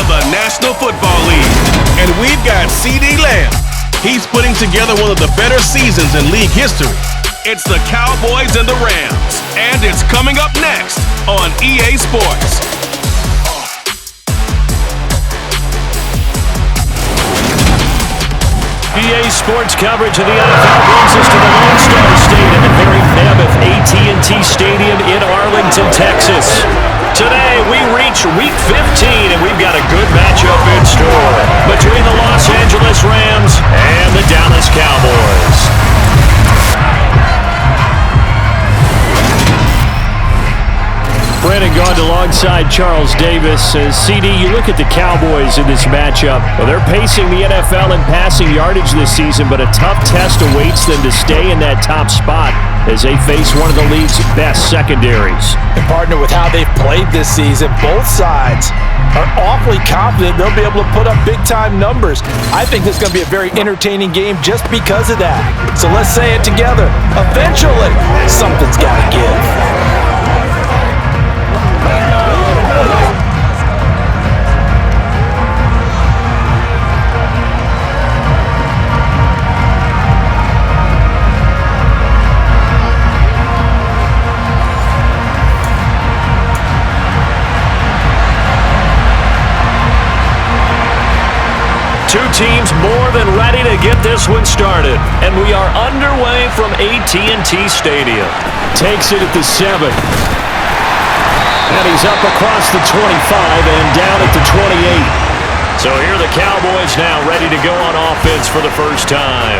of the National Football League. And we've got C.D. Lamb. He's putting together one of the better seasons in league history. It's the Cowboys and the Rams, and it's coming up next on EA Sports. EA Sports coverage of the NFL brings us to the Lone Star State in the very mammoth AT&T Stadium in Arlington, Texas. Today, we reach Week 15, and we've got a good matchup in store between the Los Angeles Rams and the Dallas Cowboys. Brandon Gaud alongside Charles Davis. CD, you look at the Cowboys in this matchup. Well, they're pacing the NFL in passing yardage this season, but a tough test awaits them to stay in that top spot as they face one of the league's best secondaries. And partner, with how they've played this season, both sides are awfully confident they'll be able to put up big-time numbers. I think this is going to be a very entertaining game just because of that. So let's say it together. Eventually, something's got to give. Two teams more than ready to get this one started. And we are underway from AT&T Stadium. Takes it at the 7. And he's up across the 25 and down at the 28. So here are the Cowboys now ready to go on offense for the first time.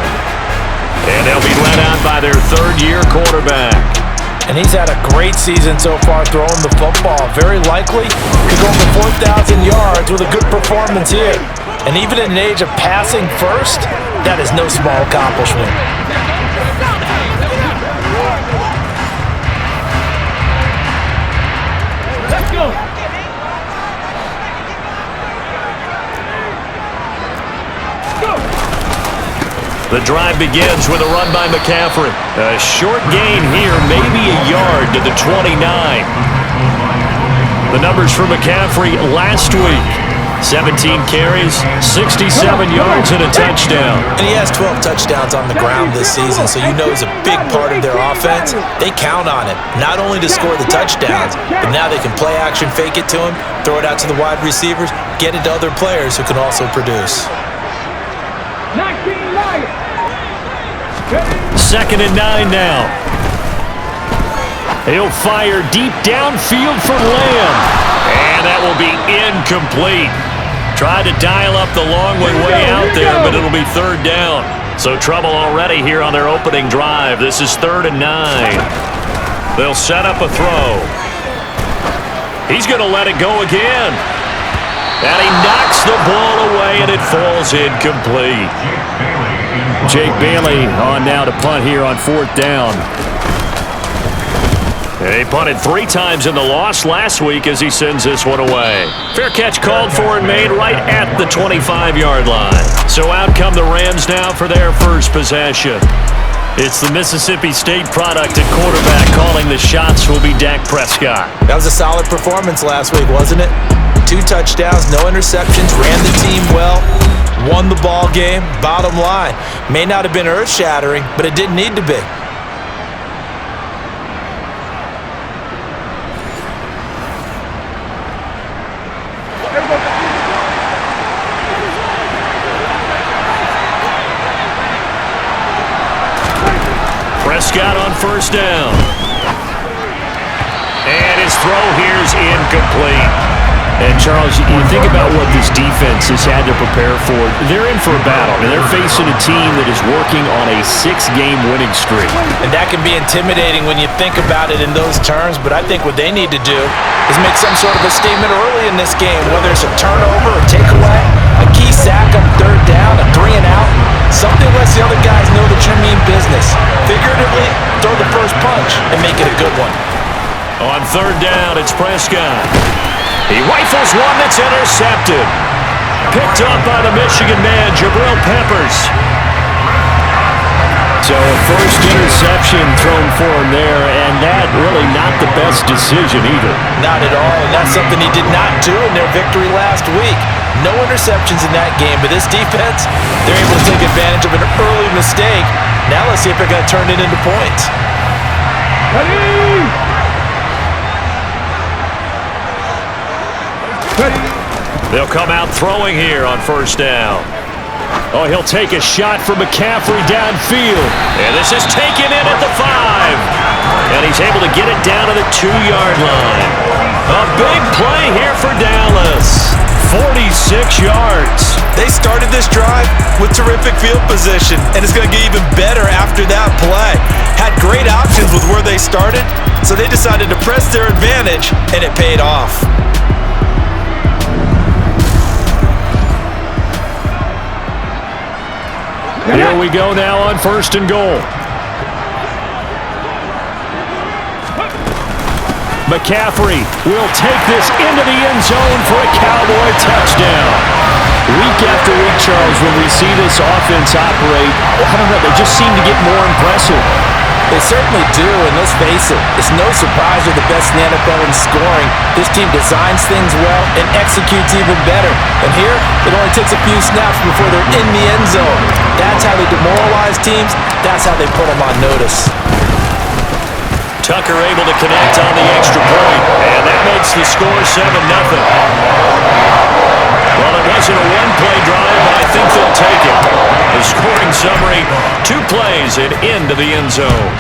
And they'll be led out by their third-year quarterback. And he's had a great season so far throwing the football. Very likely could go over 4,000 yards with a good performance here. And even in an age of passing first, that is no small accomplishment. Let's go. The drive begins with a run by McCaffrey. A short gain here, maybe a yard to the 29. The numbers for McCaffrey last week. 17 carries, 67 yards, and a touchdown. And he has 12 touchdowns on the ground this season, so you know he's a big part of their offense. They count on it, not only to score the touchdowns, but now they can play action, fake it to him, throw it out to the wide receivers, get it to other players who can also produce. 2nd and 9 now. He'll fire deep downfield from Lamb. And that will be incomplete. Tried to dial up the long way out there, but it'll be 3rd down. So trouble already here on their opening drive. This is 3rd and 9. They'll set up a throw. He's going to let it go again. And he knocks the ball away, and it falls incomplete. Jake Bailey on now to punt here on 4th down. He punted 3 times in the loss last week as he sends this one away. Fair catch called for and made right at the 25-yard line. So out come the Rams now for their first possession. It's the Mississippi State product at quarterback calling the shots will be Dak Prescott. That was a solid performance last week, wasn't it? 2 touchdowns, no interceptions, ran the team well, won the ball game. Bottom line, may not have been earth-shattering, but it didn't need to be. Prescott on 1st down. And his throw here is incomplete. And, Charles, you think about what this defense has had to prepare for. They're in for a battle, and they're facing a team that is working on a 6-game winning streak. And that can be intimidating when you think about it in those terms, but I think what they need to do is make some sort of a statement early in this game, whether it's a turnover, a takeaway, a key sack on 3rd down, a 3 and out. Something lets the other guys know that you mean business. Figuratively, throw the first punch and make it a good one. On 3rd down, it's Prescott. He rifles one that's intercepted. Picked up by the Michigan man, Jabril Peppers. So a first interception thrown for him there, and that really not the best decision either. Not at all, and that's something he did not do in their victory last week. No interceptions in that game, but this defense, they're able to take advantage of an early mistake. Now let's see if they're going to turn it into points. They'll come out throwing here on first down. Oh, he'll take a shot for McCaffrey downfield. And this is taken in at the 5. And he's able to get it down to the 2-yard line. A big play here for Dallas. 46 yards. They started this drive with terrific field position, and it's going to get even better after that play. Had great options with where they started, so they decided to press their advantage, and it paid off. Here we go now on first and goal. McCaffrey will take this into the end zone for a Cowboy touchdown. Week after week, Charles, when we see this offense operate, I don't know, they just seem to get more impressive. They certainly do, and let's face it, it's no surprise they're the best in the NFL in scoring. This team designs things well and executes even better. And here, it only takes a few snaps before they're in the end zone. That's how they demoralize teams. That's how they put them on notice. Tucker able to connect on the extra point, and that makes the score 7-0. Well, it wasn't a one-play drive, but I think they'll take it. The scoring summary, 2 plays and into the end zone.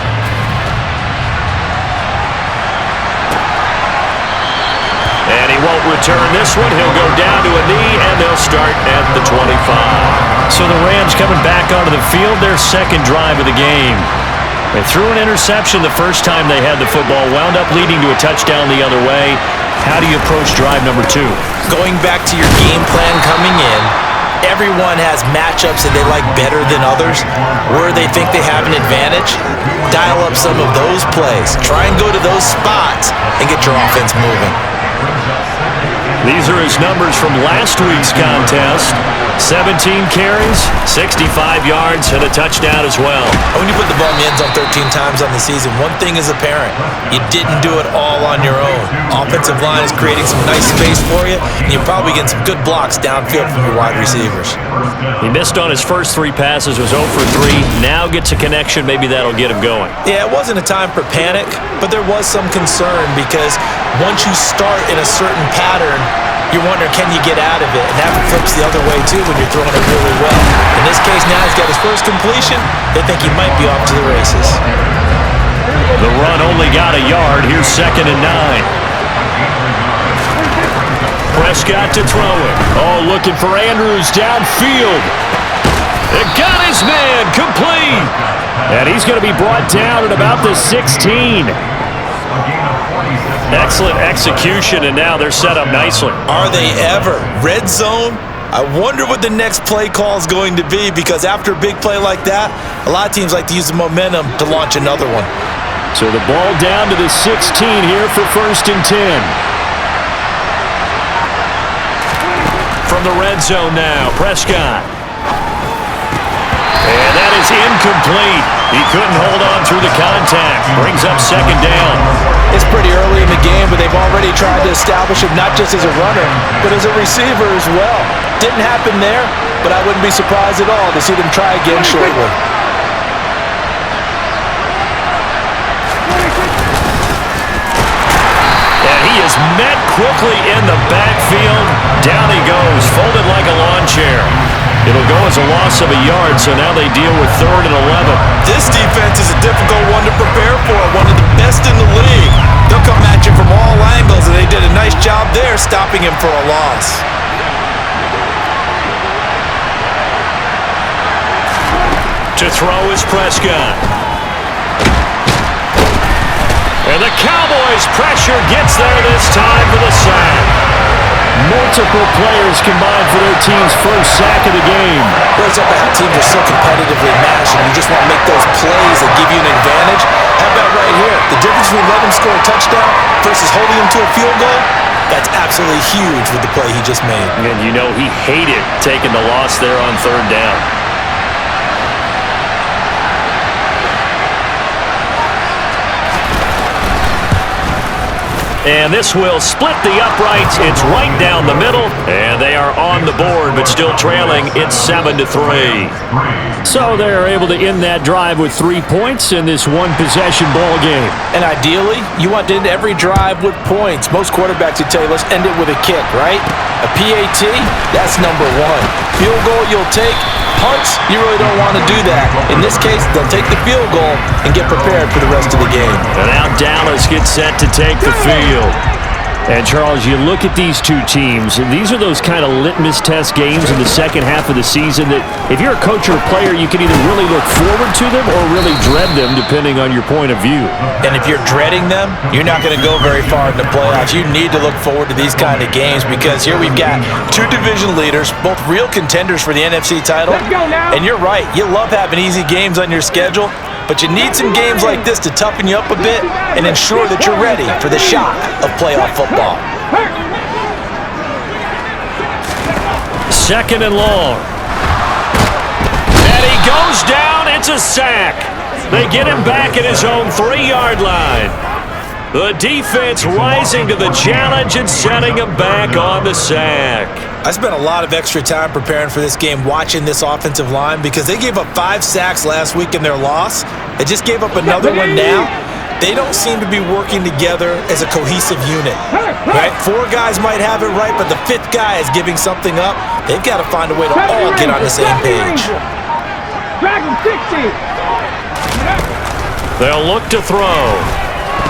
And he won't return this one. He'll go down to a knee, and they'll start at the 25. So the Rams coming back onto the field, their second drive of the game. They threw an interception the first time they had the football, wound up leading to a touchdown the other way. How do you approach drive number 2? Going back to your game plan coming in, everyone has matchups that they like better than others, where they think they have an advantage. Dial up some of those plays. Try and go to those spots and get your offense moving. These are his numbers from last week's contest. 17 carries, 65 yards, and a touchdown as well. When you put the ball in the end zone 13 times on the season, one thing is apparent. You didn't do it all on your own. Offensive line is creating some nice space for you, and you're probably getting some good blocks downfield from your wide receivers. He missed on his first 3 passes, was 0 for 3. Now gets a connection. Maybe that'll get him going. Yeah, it wasn't a time for panic, but there was some concern because once you start in a certain pattern, you're wondering, can you get out of it? And that flips the other way, too, when you're throwing it really well. In this case, now he's got his first completion. They think he might be off to the races. The run only got a yard. Here's 2nd and 9. Prescott to throw it. Oh, looking for Andrews downfield. It got his man complete. And he's going to be brought down at about the 16. Excellent execution, and now they're set up nicely. Are they ever? Red zone? I wonder what the next play call is going to be, because after a big play like that, a lot of teams like to use the momentum to launch another one. So the ball down to the 16 here for 1st and 10. From the red zone now, Prescott. And that is incomplete. He couldn't hold on through the contact. Brings up 2nd down. It's pretty early in the game, but they've already tried to establish him not just as a runner, but as a receiver as well. Didn't happen there, but I wouldn't be surprised at all to see them try again shortly. And he is met quickly in the backfield. Down he goes, folded like a lawn chair. It'll go as a loss of a yard, so now they deal with 3rd and 11. This defense is a difficult one to prepare for, one of the best in the league. They'll come at you from all angles, and they did a nice job there stopping him for a loss. To throw is Prescott. And the Cowboys' pressure gets there this time for the sack. Multiple players combined for their team's first sack of the game. Brings up how teams are so competitively matched, and you just want to make those plays that give you an advantage. How about right here? The difference between letting him score a touchdown versus holding him to a field goal, that's absolutely huge with the play he just made. And you know he hated taking the loss there on 3rd down. And this will split the uprights. It's right down the middle, and they are on the board, but still trailing. It's 7-3. So they're able to end that drive with 3 points in this one-possession ball game. And ideally, you want to end every drive with points. Most quarterbacks would tell you, let's end it with a kick, right? A PAT, that's number one. Field goal, you'll take. Punts, you really don't want to do that. In this case, they'll take the field goal and get prepared for the rest of the game. And now Dallas gets set to take the field. And, Charles, you look at these two teams, and these are those kind of litmus test games in the second half of the season that if you're a coach or a player, you can either really look forward to them or really dread them, depending on your point of view. And if you're dreading them, you're not going to go very far in the playoffs. You need to look forward to these kind of games because here we've got two division leaders, both real contenders for the NFC title. And you're right, you love having easy games on your schedule, but you need some games like this to toughen you up a bit and ensure that you're ready for the shock of playoff football. Second and long. And he goes down. It's a sack. They get him back at his own 3-yard line. The defense rising to the challenge and setting him back on the sack. I spent a lot of extra time preparing for this game watching this offensive line because they gave up 5 sacks last week in their loss. They just gave up another one now. They don't seem to be working together as a cohesive unit. Right? 4 guys might have it right, but the 5th guy is giving something up. They've got to find a way to all get on the same page. They'll look to throw.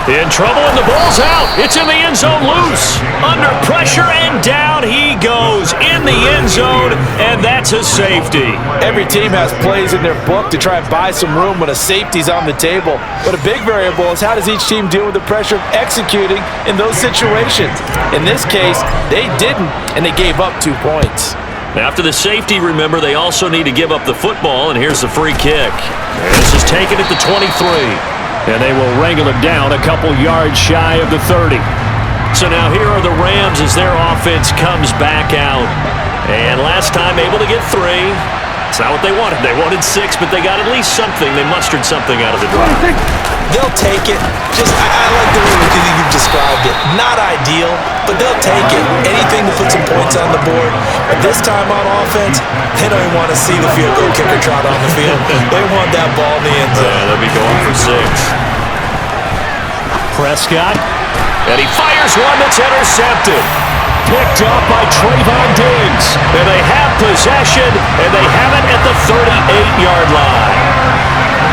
In trouble, and the ball's out. It's in the end zone loose. Under pressure, and down he goes in the end zone, and that's a safety. Every team has plays in their book to try and buy some room when a safety's on the table. But a big variable is how does each team deal with the pressure of executing in those situations? In this case, they didn't, and they gave up 2 points. After the safety, remember, they also need to give up the football, and here's the free kick. And this is taken at the 23. And they will wrangle him down a couple yards shy of the 30. So now here are the Rams as their offense comes back out. And last time able to get 3. It's not what they wanted. They wanted 6, but they got at least something. They mustered something out of the drive. They'll take it. I like the way you've described it. Not ideal, but they'll take it. Anything to put some points on the board. But this time on offense, they don't even want to see the field goal kicker trot on the field. They want that ball in the end zone. They'll be going for 6. Prescott, and he fires one that's intercepted. Picked up by Trayvon Diggs. And they have possession, and they have it at the 38-yard line.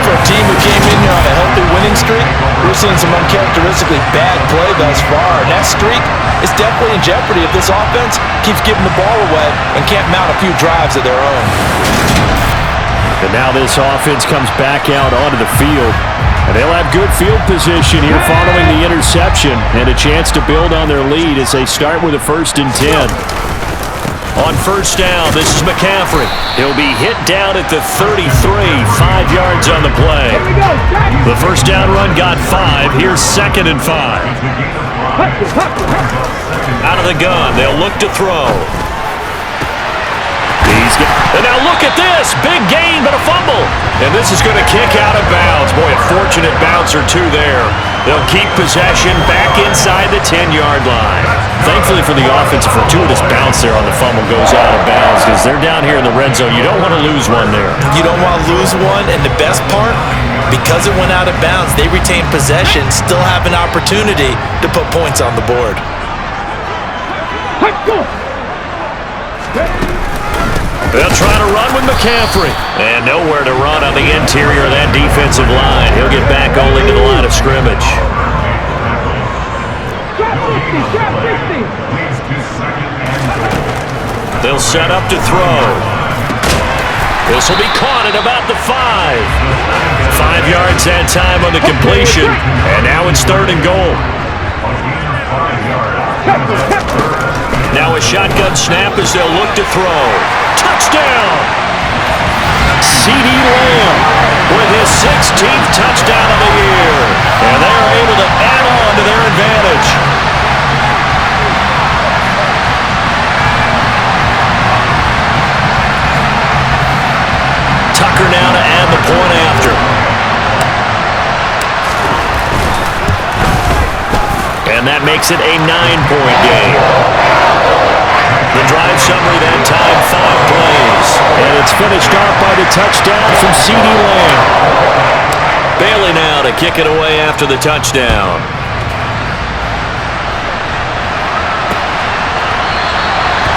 For a team who came in here on a healthy winning streak, we're seeing some uncharacteristically bad play thus far. And that streak is definitely in jeopardy if this offense keeps giving the ball away and can't mount a few drives of their own. And now this offense comes back out onto the field. And they'll have good field position here following the interception and a chance to build on their lead as they start with a 1st and 10. On first down, this is McCaffrey. He'll be hit down at the 33, 5 yards on the play. The first down run got 5. Here's 2nd and 5. Out of the gun, they'll look to throw. And now look at this. Big gain, but a fumble. And this is going to kick out of bounds. Boy, a fortunate bounce or 2 there. They'll keep possession back inside the 10-yard line. Thankfully for the offense, a fortuitous bounce there on the fumble goes out of bounds because they're down here in the red zone. You don't want to lose one there. You don't want to lose one, and the best part, because it went out of bounds, they retain possession, still have an opportunity to put points on the board. They'll try to run with McCaffrey. And nowhere to run on the interior of that defensive line. He'll get back only to the line of scrimmage. They'll set up to throw. This will be caught at about the 5. 5 yards that time on the completion. And now it's 3rd and goal. Now a shotgun snap as they'll look to throw. Touchdown! CeeDee Lamb with his 16th touchdown of the year. And they're able to add on to their advantage. Tucker now to add the point after. And and that makes it a 9-point game. The drive summary that time, 5 plays. And it's finished off by the touchdown from CeeDee Lamb. Bailey now to kick it away after the touchdown.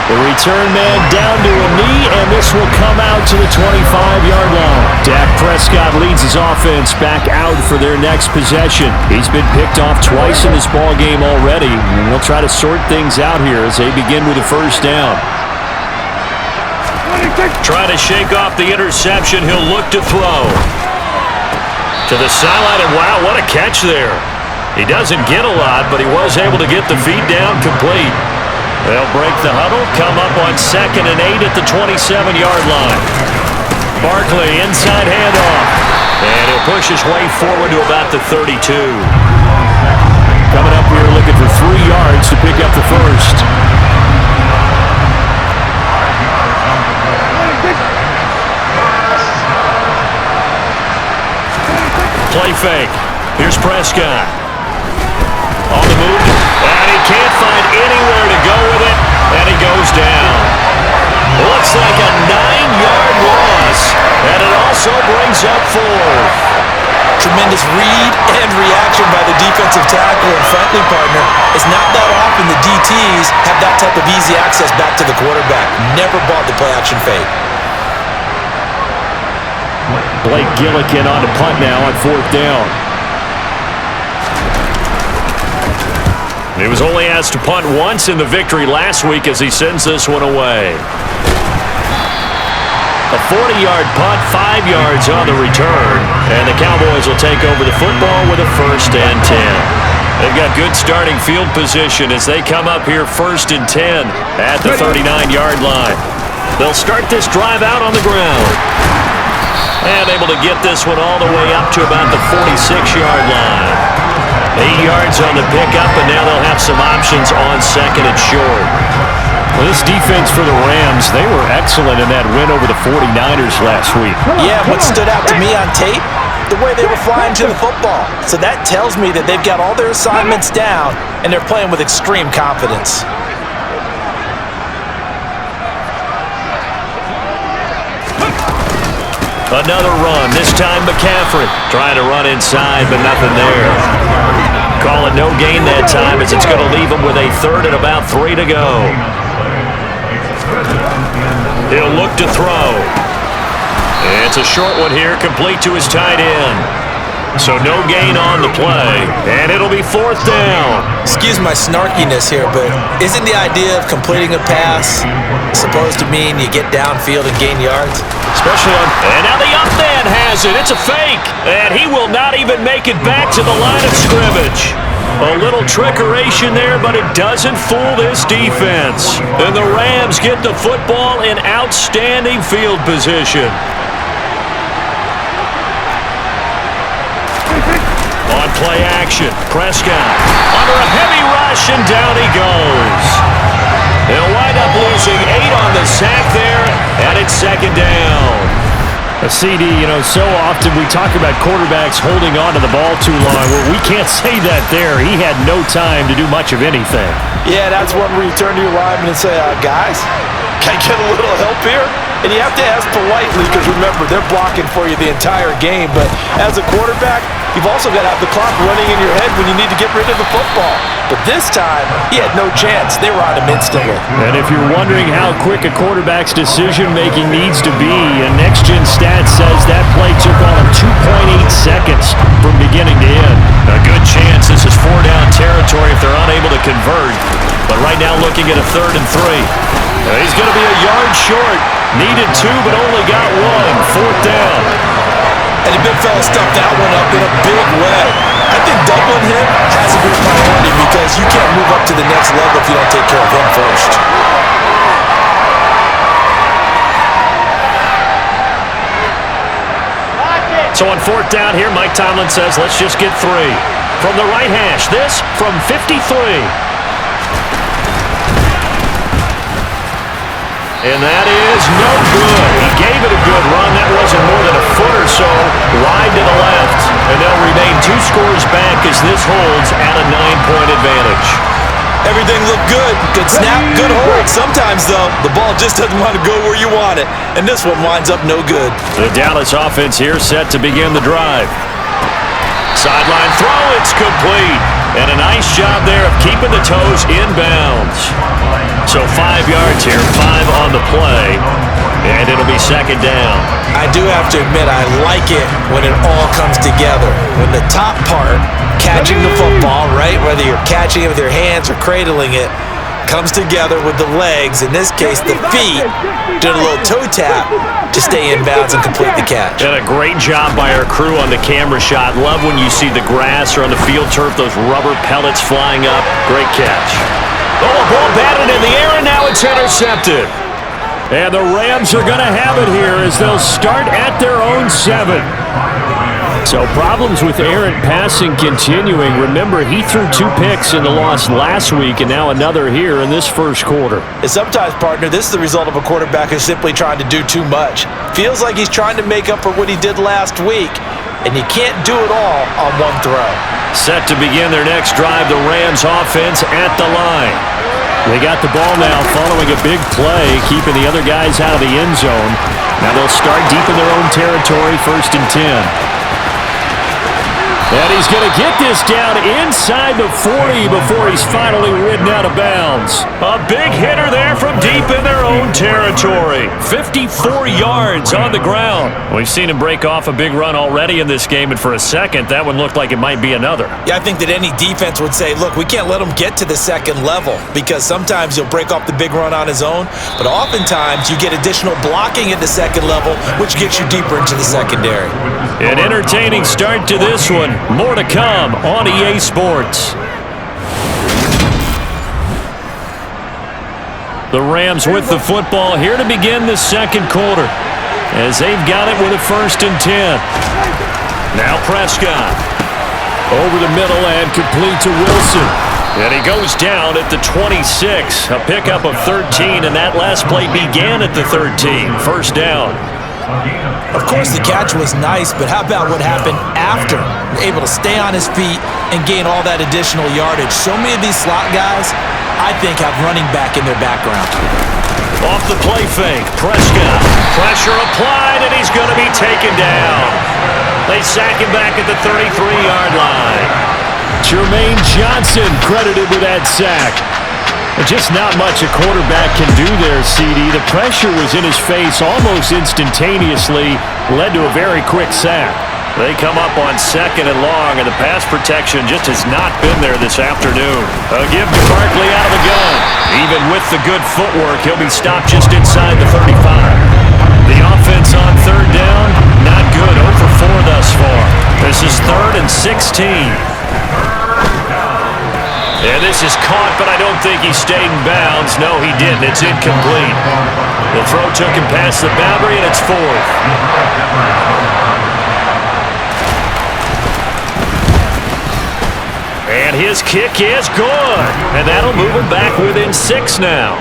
The return man down to a knee, and this will come out to the 25-yard line. Dak Prescott leads his offense back out for their next possession. He's been picked off twice in this ball game already. They'll try to sort things out here as they begin with a first down. Try to shake off the interception. He'll look to throw. To the sideline, and wow, what a catch there. He doesn't get a lot, but he was able to get the feed down complete. They'll break the huddle, come up on 2nd and 8 at the 27-yard line. Barkley, inside handoff. And he'll push his way forward to about the 32. Coming up here looking for 3 yards to pick up the first. Play fake. Here's Prescott. On the move. And he can't find anywhere to go with it. And he goes down. Looks like a 9-yard loss. And it also brings up 4. Tremendous read and reaction by the defensive tackle and friendly partner. It's not that often the DTs have that type of easy access back to the quarterback. Never bought the play-action fake. Blake Gillikin on the punt now on 4th down. He was only asked to punt once in the victory last week as he sends this one away. A 40-yard punt, 5 yards on the return, and the Cowboys will take over the football with a 1st and 10. They've got good starting field position as they come up here 1st and 10 at the 39-yard line. They'll start this drive out on the ground. And able to get this one all the way up to about the 46-yard line. 8 yards on the pickup, and now they'll have some options on 2nd and short. Well, this defense for the Rams, they were excellent in that win over the 49ers last week. Yeah, what stood out to me on tape, the way they were flying to the football. So that tells me that they've got all their assignments down, and they're playing with extreme confidence. Another run, this time McCaffrey. Trying to run inside, but nothing there. Call it no gain that time as it's going to leave him with a 3rd and about 3 to go. He'll look to throw. It's a short one here, complete to his tight end. So no gain on the play, and it'll be 4th down. Excuse my snarkiness here, but isn't the idea of completing a pass supposed to mean you get downfield and gain yards? Especially on... And now the up man has it. It's a fake. And he will not even make it back to the line of scrimmage. A little trickeration there, but it doesn't fool this defense. And the Rams get the football in outstanding field position. On play action, Prescott under a heavy rush, and down he goes. They'll wind up losing 8 on the sack there, and it's 2nd down. A CD, so often we talk about quarterbacks holding on to the ball too long. Well, we can't say that there. He had no time to do much of anything. Yeah, that's one where you turn to your lineman and say, guys, can I get a little help here? And you have to ask politely because, remember, they're blocking for you the entire game. But as a quarterback, you've also got to have the clock running in your head when you need to get rid of the football. But this time, he had no chance. They were on him instantly. And if you're wondering how quick a quarterback's decision-making needs to be, a next-gen stat says that play took on him 2.8 seconds from beginning to end. A good chance this is 4-down territory if they're unable to convert. But right now looking at a 3rd and 3. He's going to be a yard short. Needed 2, but only got 1. 4th down. And the big fella stuffed that one up in a big way. I think doubling him has to be a priority because you can't move up to the next level if you don't take care of him first. So on 4th down here, Mike Tomlin says, let's just get 3. From the right hash, this from 53. And that is no good. He gave it a good run. That wasn't more than a foot or so wide to the left. And they'll remain 2 scores back as this holds at a 9-point advantage. advantage. Everything looked good. Good snap, good hold. Sometimes, though, the ball just doesn't want to go where you want it. And this one winds up no good. The Dallas offense here set to begin the drive. Sideline throw, it's complete. And a nice job there of keeping the toes inbounds. So 5 yards here, 5 on the play. And it'll be second down. I do have to admit, I like it when it all comes together. When the top part, catching the football, right, whether you're catching it with your hands or cradling it, comes together with the legs, in this case the feet, doing a little toe tap to stay in bounds and complete the catch. And a great job by our crew on the camera shot. Love when you see the grass or on the field turf, those rubber pellets flying up. Great catch. Oh, a ball batted in the air, and now it's intercepted. And the Rams are going to have it here as they'll start at their own 7. So problems with errant passing continuing. Remember, he threw 2 picks in the loss last week and now another here in this first quarter. And sometimes, partner, this is the result of a quarterback who's simply trying to do too much. Feels like he's trying to make up for what he did last week, and you can't do it all on one throw. Set to begin their next drive, the Rams offense at the line. They got the ball now following a big play, keeping the other guys out of the end zone. Now they'll start deep in their own territory, 1st and 10. And he's going to get this down inside the 40 before he's finally ridden out of bounds. A big hitter there from deep in their own territory. 54 yards on the ground. We've seen him break off a big run already in this game, and for a second, that one looked like it might be another. Yeah, I think that any defense would say, look, we can't let him get to the second level, because sometimes he'll break off the big run on his own, but oftentimes you get additional blocking at the second level, which gets you deeper into the secondary. An entertaining start to this one. More to come on EA Sports. The Rams with the football here to begin the second quarter as they've got it with a 1st and 10. Now Prescott. Over the middle and complete to Wilson. And he goes down at the 26. A pickup of 13, and that last play began at the 13. 1st down. Of course, the catch was nice, but how about what happened after? Able to stay on his feet and gain all that additional yardage. So many of these slot guys, I think, have running back in their background. Off the play fake, Prescott. Pressure applied, and he's going to be taken down. They sack him back at the 33-yard line. Jermaine Johnson credited with that sack. Just not much a quarterback can do there, CD. The pressure was in his face almost instantaneously, led to a very quick sack. They come up on 2nd and long, and the pass protection just has not been there this afternoon. A give to Barkley out of the gun. Even with the good footwork, he'll be stopped just inside the 35. The offense on 3rd down, not good. 0 for 4 thus far. This is 3rd and 16. And this is caught, but I don't think he stayed in bounds. No, he didn't. It's incomplete. The throw took him past the boundary, and it's 4th. And his kick is good. And that'll move him back within 6 now.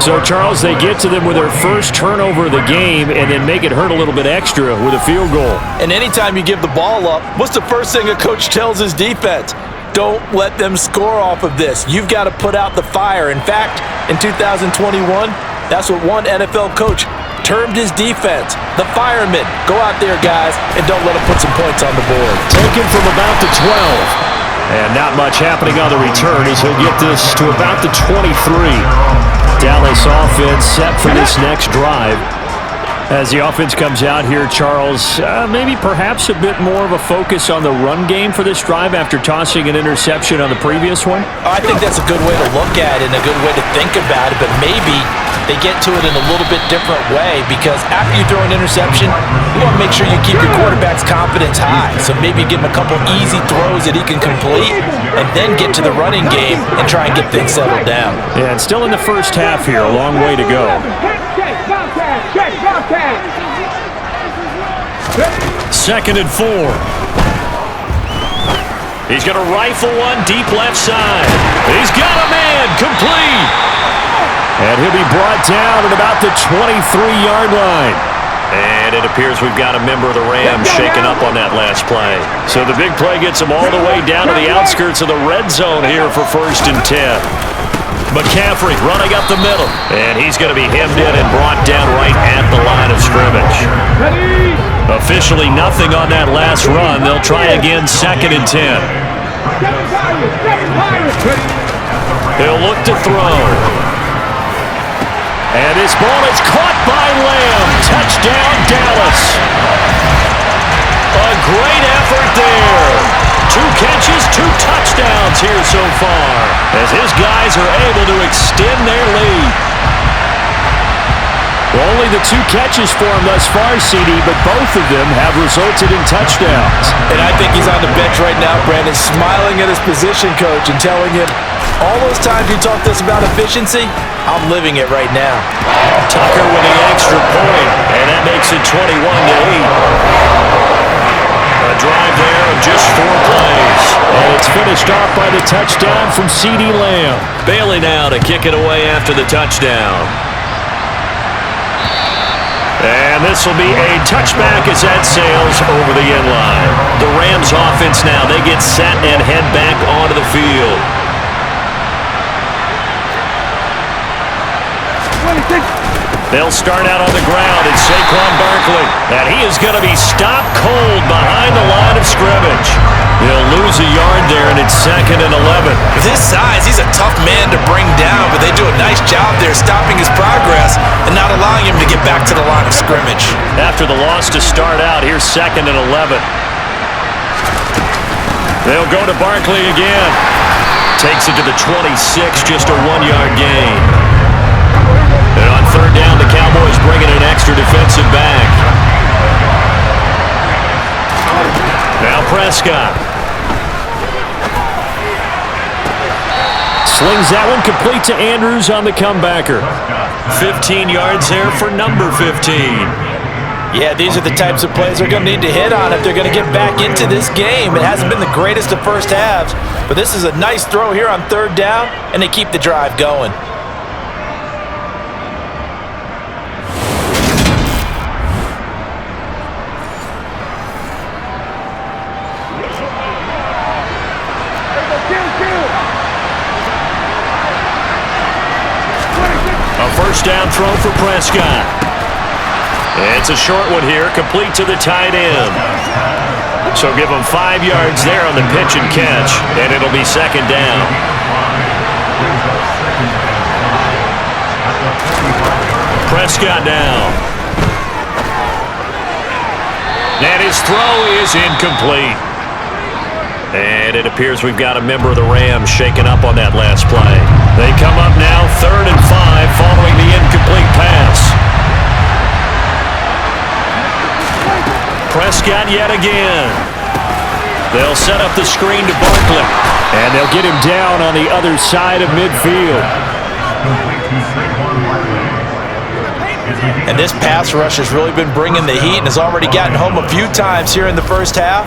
So, Charles, they get to them with their first turnover of the game and then make it hurt a little bit extra with a field goal. And anytime you give the ball up, what's the first thing a coach tells his defense? Don't let them score off of this. You've got to put out the fire. In fact, in 2021, that's what one NFL coach termed his defense. The firemen. Go out there, guys, and don't let them put some points on the board. Taken from about the 12. And not much happening on the return as he'll get this to about the 23. Dallas offense set for this next drive. As the offense comes out here, Charles, maybe perhaps a bit more of a focus on the run game for this drive after tossing an interception on the previous one? I think that's a good way to look at it and a good way to think about it, but maybe they get to it in a little bit different way, because after you throw an interception, you want to make sure you keep your quarterback's confidence high. So maybe give him a couple easy throws that he can complete and then get to the running game and try and get things settled down. Yeah, and still in the first half here, a long way to go. 2nd and 4. He's going to rifle one deep left side. He's got a man, complete. And he'll be brought down at about the 23-yard line. And it appears we've got a member of the Rams shaking up on that last play. So the big play gets them all the way down to the outskirts of the red zone here for 1st and 10. McCaffrey running up the middle. And he's going to be hemmed in and brought down right at the line of scrimmage. Officially nothing on that last run. They'll try again 2nd and 10. He'll look to throw. And this ball is caught by Lamb. Touchdown, Dallas. A great effort there. 2 catches, 2 touchdowns here so far, as his guys are able to extend their lead. Only the 2 catches for him thus far, CD, but both of them have resulted in touchdowns. And I think he's on the bench right now, Brandon, smiling at his position coach and telling him, all those times you talked to us about efficiency, I'm living it right now. Tucker with the extra point, and that makes it 21-8. A drive there of just 4 plays. And it's finished off by the touchdown from CeeDee Lamb. Bailey now to kick it away after the touchdown. And this will be a touchback as that sails over the end line. The Rams offense now, they get set and head back onto the field. They'll start out on the ground. It's Saquon Barkley. And he is going to be stopped cold behind the line of scrimmage. He'll lose a yard there, and it's 2nd and 11. With his size, he's a tough man to bring down, but they do a nice job there stopping his progress and not allowing him to get back to the line of scrimmage. After the loss to start out, here's 2nd and 11. They'll go to Barkley again. Takes it to the 26, just a 1-yard gain. And on 3rd down, the Cowboys bringing an extra defensive back. Now Prescott. Slings that one complete to Andrews on the comebacker. 15 yards there for number 15. Yeah, these are the types of plays they're going to need to hit on if they're going to get back into this game. It hasn't been the greatest of first halves, but this is a nice throw here on 3rd down, and they keep the drive going. First down throw for Prescott. It's a short one here, complete to the tight end. So give him 5 yards there on the pitch and catch, and it'll be 2nd down. Prescott now. And his throw is incomplete. And it appears we've got a member of the Rams shaking up on that last play. They come up now 3rd and 5 following the incomplete pass. Prescott yet again. They'll set up the screen to Barkley. And they'll get him down on the other side of midfield. And this pass rush has really been bringing the heat and has already gotten home a few times here in the first half.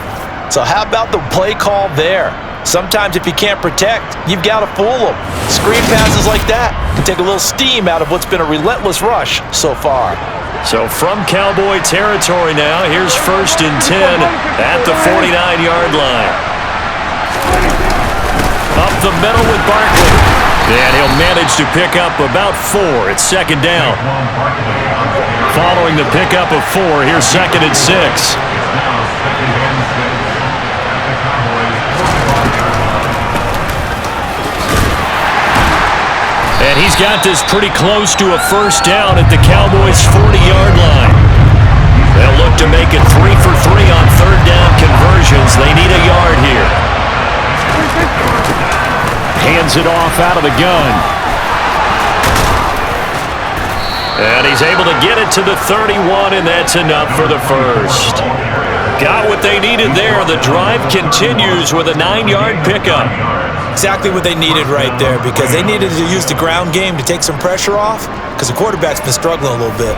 So how about the play call there? Sometimes if you can't protect, you've got to fool them. Screen passes like that can take a little steam out of what's been a relentless rush so far. So from Cowboy territory now, here's 1st and 10 at the 49-yard line. Up the middle with Barkley. And he'll manage to pick up about 4. It's 2nd down. Following the pickup of 4, here's 2nd and 6. And he's got this pretty close to a first down at the Cowboys' 40-yard line. They'll look to make it 3 for 3 on 3rd down conversions. They need a yard here. Hands it off out of the gun. And he's able to get it to the 31, and that's enough for the first. Got what they needed there. The drive continues with a 9-yard pickup. Exactly what they needed right there, because they needed to use the ground game to take some pressure off, because the quarterback's been struggling a little bit.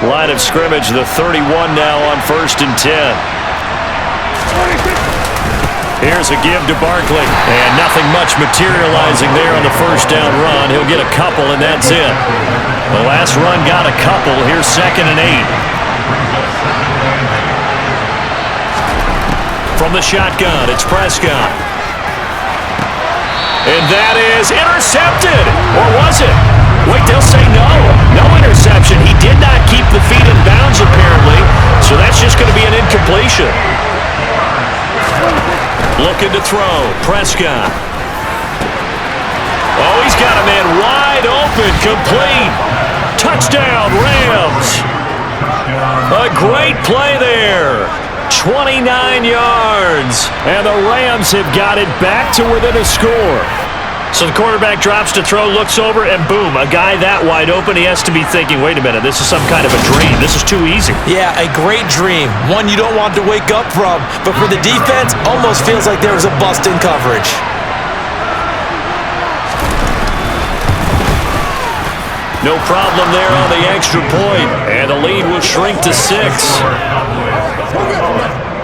Line of scrimmage, the 31 now on 1st and 10. Here's a give to Barkley. And nothing much materializing there on the first down run. He'll get a couple, and that's it. The last run got a couple. Here's 2nd and 8. From the shotgun, it's Prescott. And that is intercepted. Or was it? Wait, they'll say no. No interception. He did not keep the feet in bounds, apparently. So that's just going to be an incompletion. Looking to throw. Prescott. Oh, he's got a man wide open. Complete. Touchdown, Rams. A great play there. 29 yards. And the Rams have got it back to within a score. So the quarterback drops to throw, looks over, and boom, a guy that wide open, he has to be thinking, wait a minute, this is some kind of a dream. This is too easy. Yeah, a great dream. One you don't want to wake up from. But for the defense, almost feels like there was a bust in coverage. No problem there on the extra point. And the lead will shrink to 6.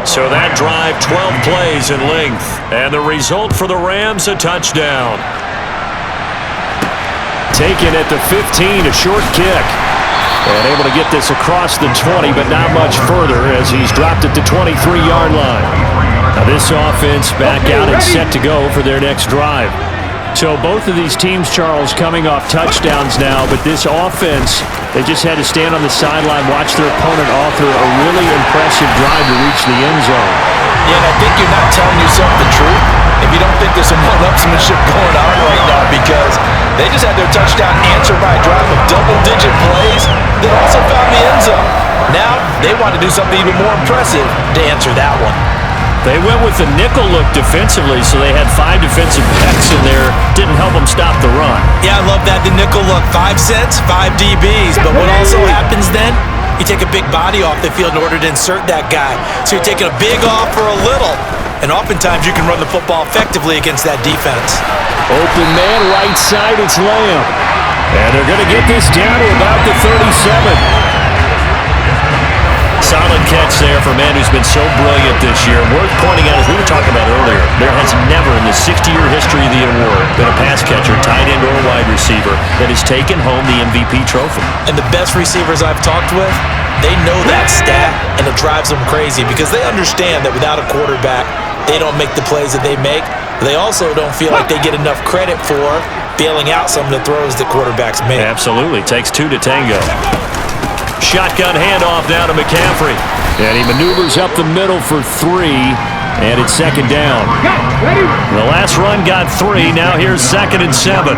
So that drive, 12 plays in length. And the result for the Rams, a touchdown. Taken at the 15, a short kick. And able to get this across the 20, but not much further as he's dropped it to 23-yard line. Now this offense back out and set to go for their next drive. So both of these teams, Charles, coming off touchdowns now, but this offense, they just had to stand on the sideline, watch their opponent author a really impressive drive to reach the end zone. Yeah, and I think you're not telling yourself the truth if you don't think there's some one-upsmanship going on right now, because they just had their touchdown answered by a drive of double-digit plays that also found the end zone. Now they want to do something even more impressive to answer that one. They went with the nickel look defensively, so they had 5 defensive backs in there. Didn't help them stop the run. Yeah, I love that, the nickel look. 5 cents, 5 DBs. But what also happens then, you take a big body off the field in order to insert that guy. So you're taking a big off for a little. And oftentimes you can run the football effectively against that defense. Open man, right side, it's Lamb. And they're going to get this down to about the 37. Solid catch there for a man who's been so brilliant this year. Worth pointing out, as we were talking about earlier, there has never in the 60-year history of the award been a pass catcher, tight end, or wide receiver that has taken home the MVP trophy. And the best receivers I've talked with, they know that stat, and it drives them crazy because they understand that without a quarterback, they don't make the plays that they make. They also don't feel like they get enough credit for bailing out some of the throws that quarterbacks make. Absolutely. Takes 2 to tango. Shotgun handoff now to McCaffrey. And he maneuvers up the middle for 3, and it's 2nd down. The last run got 3. Now here's 2nd and 7.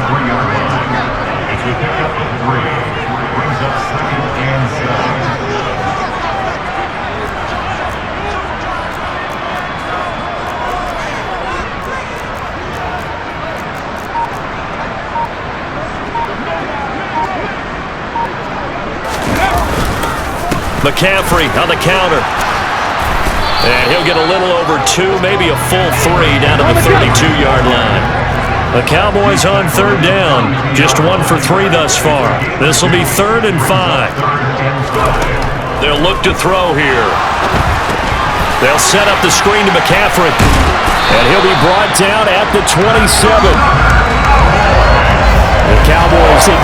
McCaffrey on the counter. And he'll get a little over 2, maybe a full 3 down to the 32-yard line. The Cowboys on 3rd down. Just 1 for 3 thus far. This will be 3rd and 5. They'll look to throw here. They'll set up the screen to McCaffrey. And he'll be brought down at the 27. The Cowboys at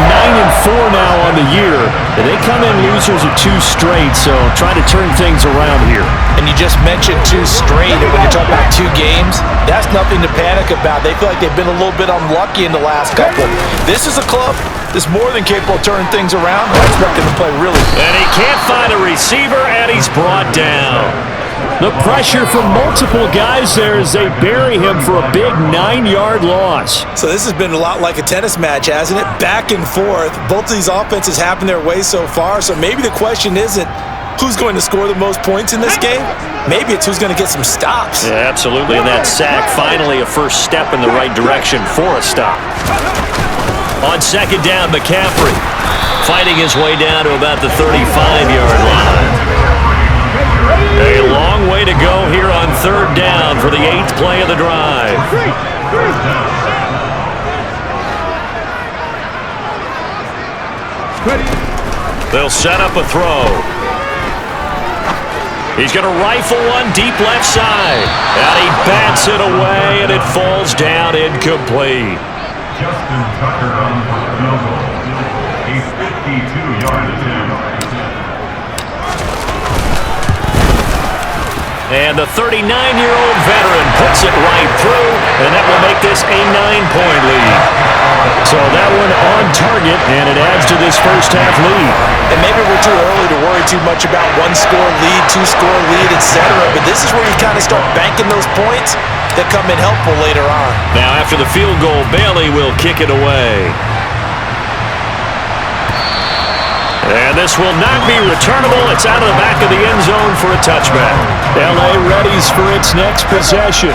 9-4 now on the year. And they come in losers of 2 straight, so trying to turn things around here. And you just mentioned 2 straight, and when you're talking about 2 games, that's nothing to panic about. They feel like they've been a little bit unlucky in the last couple. This is a club that's more than capable of turning things around. I expect them to play really good. And he can't find a receiver, and he's brought down. The pressure from multiple guys there as they bury him for a big 9-yard loss. So this has been a lot like a tennis match, hasn't it? Back and forth. Both of these offenses happen their way so far, so maybe the question isn't who's going to score the most points in this game. Maybe it's who's going to get some stops. Yeah, absolutely, and that sack, finally a first step in the right direction for a stop. On 2nd down, McCaffrey fighting his way down to about the 35-yard line. A long way to go here on 3rd down for the 8th play of the drive. They'll set up a throw. He's going to rifle one deep left side. And he bats it away, and it falls down incomplete. Justin Tucker on for the field goal. A 52-yard attempt. And the 39-year-old veteran puts it right through, and that will make this a 9-point lead. So that one on target, and it adds to this first-half lead. And maybe we're too early to worry too much about one-score lead, two-score lead, etc. But this is where you kind of start banking those points that come in helpful later on. Now after the field goal, Bailey will kick it away. And this will not be returnable. It's out of the back of the end zone for a touchback. L.A. readies for its next possession.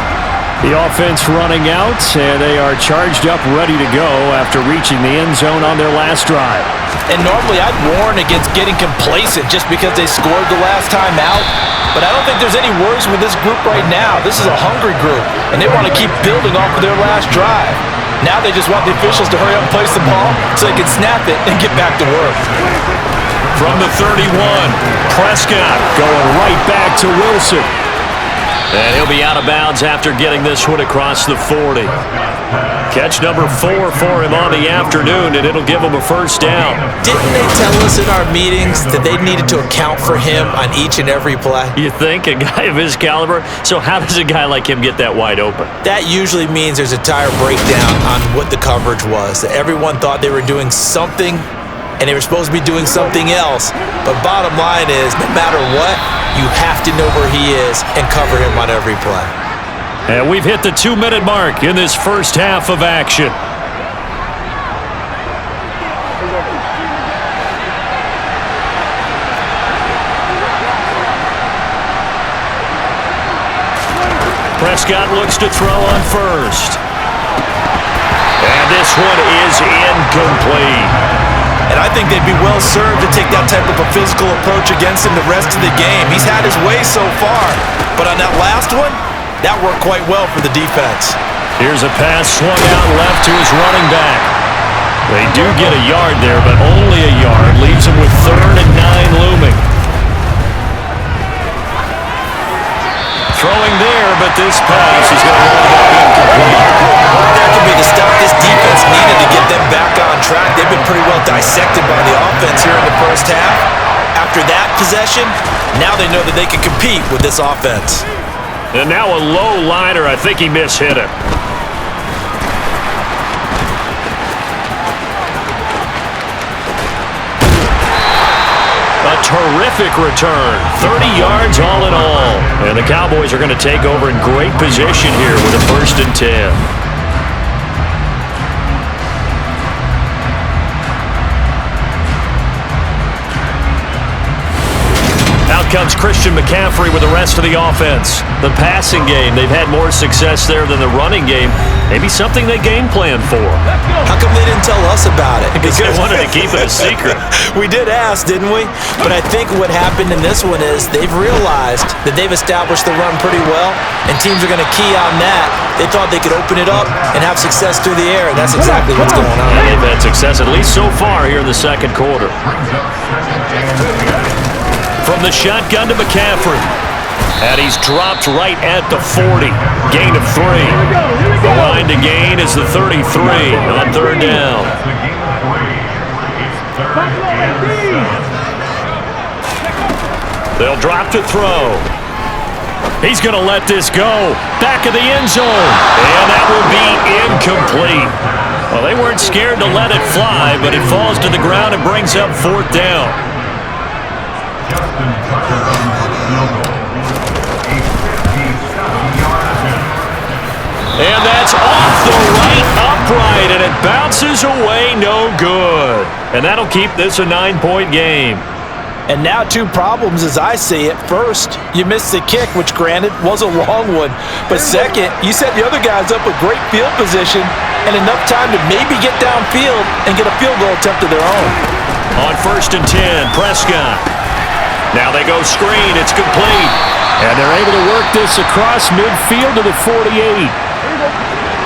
The offense running out, and they are charged up, ready to go after reaching the end zone on their last drive. And normally I'd warn against getting complacent just because they scored the last time out. But I don't think there's any worries with this group right now. This is a hungry group, and they want to keep building off of their last drive. Now they just want the officials to hurry up and place the ball so they can snap it and get back to work. From the 31, Prescott going right back to Wilson. And he'll be out of bounds after getting this one across the 40. Catch number 4 for him on the afternoon, and it'll give him a first down. Didn't they tell us in our meetings that they needed to account for him on each and every play? You think? A guy of his caliber? So how does a guy like him get that wide open? That usually means there's a tire breakdown on what the coverage was. That everyone thought they were doing something, and they were supposed to be doing something else. But bottom line is, no matter what, you have to know where he is and cover him on every play. And we've hit the 2-minute mark in this first half of action. Prescott looks to throw on first. And this one is incomplete. And I think they'd be well served to take that type of a physical approach against him the rest of the game. He's had his way so far. But on that last one, that worked quite well for the defense. Here's a pass swung out left to his running back. They do get a yard there, but only a yard. Leaves him with 3rd and 9 looming. Throwing there, but this pass is going to wind up incomplete. That could be the stop this defense needed to get them back on track. They've been pretty well dissected by the offense here in the first half. After that possession, now they know that they can compete with this offense. And now a low liner. I think he mishit it. A terrific return. 30 yards all in all. And the Cowboys are going to take over in great position here with a 1st and 10. Comes Christian McCaffrey with the rest of the offense. The passing game, they've had more success there than the running game. Maybe something they game plan for. How come they didn't tell us about it? Because they wanted to keep it a secret. We did ask, didn't we? But I think what happened in this one is they've realized that they've established the run pretty well, and teams are going to key on that. They thought they could open it up and have success through the air, and that's exactly what's going on. And they've had success, at least so far, here in the second quarter. From the shotgun to McCaffrey. And he's dropped right at the 40. Gain of 3. The line to gain is the 33 on 3rd down. They'll drop to throw. He's going to let this go. Back of the end zone. And that will be incomplete. Well, they weren't scared to let it fly, but it falls to the ground and brings up 4th down. Justin Tucker on for the field goal. A 57-yard attempt. And that's off the right upright, and it bounces away no good. And that'll keep this a 9-point game. And now 2 problems as I see it. First, you missed the kick, which granted was a long one. But second, you set the other guys up with great field position and enough time to maybe get downfield and get a field goal attempt of their own. On 1st and 10, Prescott. Now they go screen. It's complete. And they're able to work this across midfield to the 48.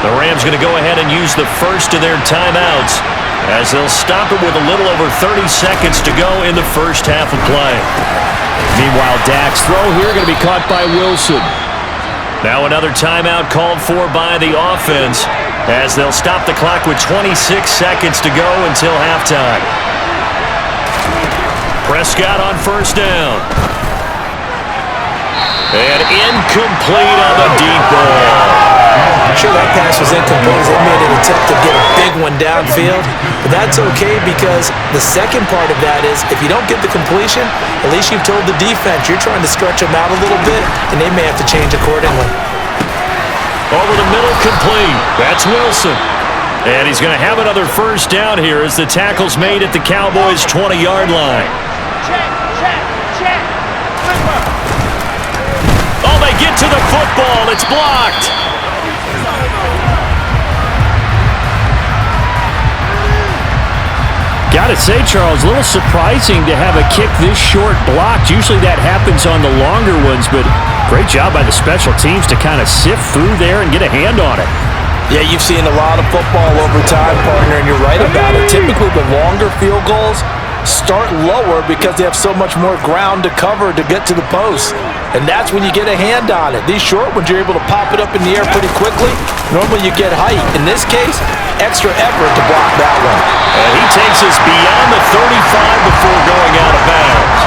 The Rams going to go ahead and use the first of their timeouts as they'll stop it with a little over 30 seconds to go in the first half of play. Meanwhile, Dak's throw here going to be caught by Wilson. Now another timeout called for by the offense as they'll stop the clock with 26 seconds to go until halftime. Prescott on first down. And incomplete on the deep ball. I'm sure that pass was incomplete as they made an attempt to get a big one downfield. But that's okay because the second part of that is if you don't get the completion, at least you've told the defense you're trying to stretch them out a little bit, and they may have to change accordingly. Over the middle, complete. That's Wilson. And he's going to have another first down here as the tackle's made at the Cowboys' 20-yard line. Oh, they get to the football. It's blocked. Gotta say, Charles, a little surprising to have a kick this short blocked. Usually that happens on the longer ones, but great job by the special teams to kind of sift through there and get a hand on it. Yeah, you've seen a lot of football over time, partner, and you're right about it. Typically, the longer field goals start lower because they have so much more ground to cover to get to the post. And that's when you get a hand on it. These short ones, you're able to pop it up in the air pretty quickly. Normally, you get height. In this case, extra effort to block that one. And he takes us beyond the 35 before going out of bounds.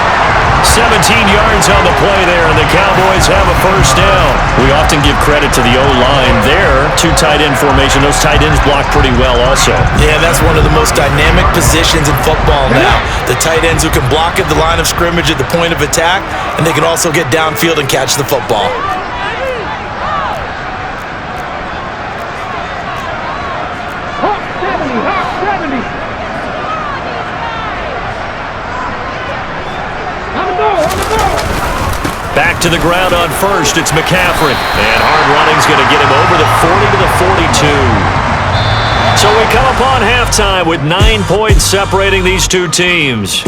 17 yards on the play there, and the Cowboys have a first down. We often give credit to the O-line there. Two tight end formation. Those tight ends block pretty well also. Yeah, that's one of the most dynamic positions in football now. The tight ends who can block at the line of scrimmage at the point of attack, and they can also get downfield and catch the football. Back to the ground on first, it's McCaffrey. And hard running's going to get him over the 40 to the 42. So we come upon halftime with 9 points separating these two teams.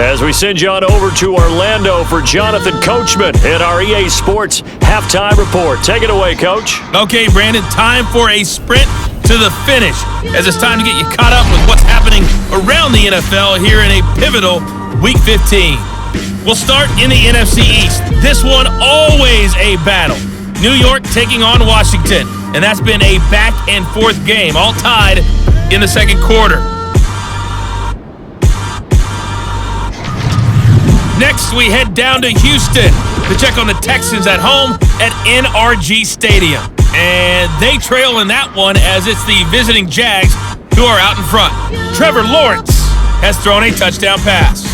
As we send you on over to Orlando for Jonathan Coachman in our EA Sports Halftime Report. Take it away, Coach. Okay, Brandon, time for a sprint to the finish as it's time to get you caught up with what's happening around the NFL here in a pivotal Week 15. We'll start in the NFC East. This one always a battle. New York taking on Washington, and that's been a back-and-forth game, all tied in the second quarter. Next, we head down to Houston to check on the Texans at home at NRG Stadium. And they trail in that one as it's the visiting Jags who are out in front. Trevor Lawrence has thrown a touchdown pass.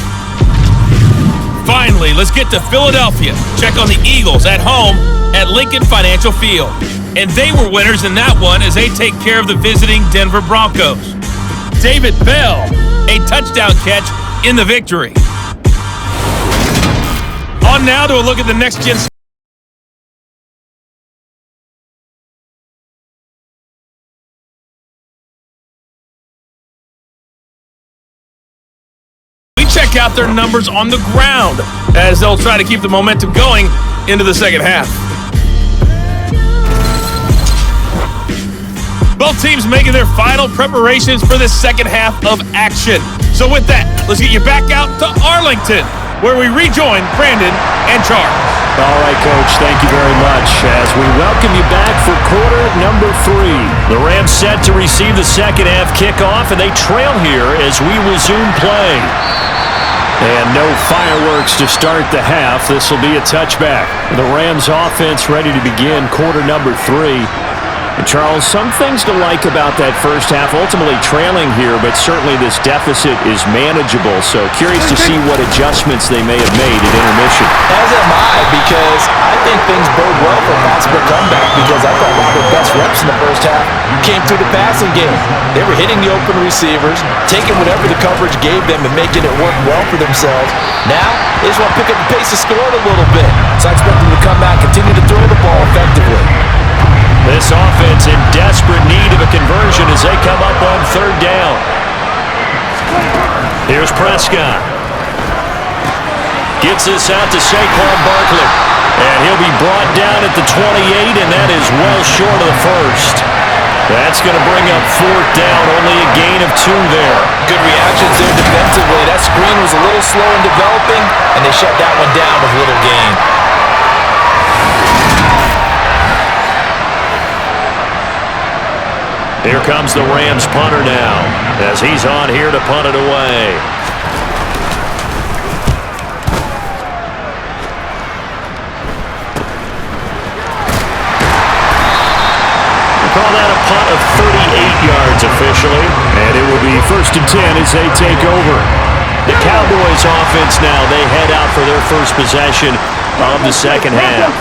Finally, let's get to Philadelphia. Check on the Eagles at home at Lincoln Financial Field. And they were winners in that one as they take care of the visiting Denver Broncos. David Bell, a touchdown catch in the victory. On now to a look at the next-gen. Check out their numbers on the ground as they'll try to keep the momentum going into the second half. Both teams making their final preparations for this second half of action. So with that, let's get you back out to Arlington, where we rejoin Brandon and Charles. All right, Coach, thank you very much as we welcome you back for quarter number 3. The Rams set to receive the second half kickoff, and they trail here as we resume play. And no fireworks to start the half. This will be a touchback. The Rams offense ready to begin quarter number 3. And Charles, some things to like about that first half. Ultimately trailing here, but certainly this deficit is manageable. So curious to see what adjustments they may have made at intermission. As am I, because I think things bode well for a possible comeback, because I thought a lot of their best reps in the first half came through the passing game. They were hitting the open receivers, taking whatever the coverage gave them and making it work well for themselves. Now, they just want to pick up the pace of scoring a little bit. So I expect them to come back, continue to throw the ball effectively. This offense in desperate need of a conversion as they come up on third down. Here's Prescott. Gets this out to Saquon Barkley. And he'll be brought down at the 28, and that is well short of the first. That's going to bring up 4th down, only a gain of 2 there. Good reactions there defensively. That screen was a little slow in developing, and they shut that one down with little gain. Here comes the Rams punter now, as he's on here to punt it away. Call that a punt of 38 yards officially. And it will be 1st and 10 as they take over. The Cowboys offense now, they head out for their first possession of the second half.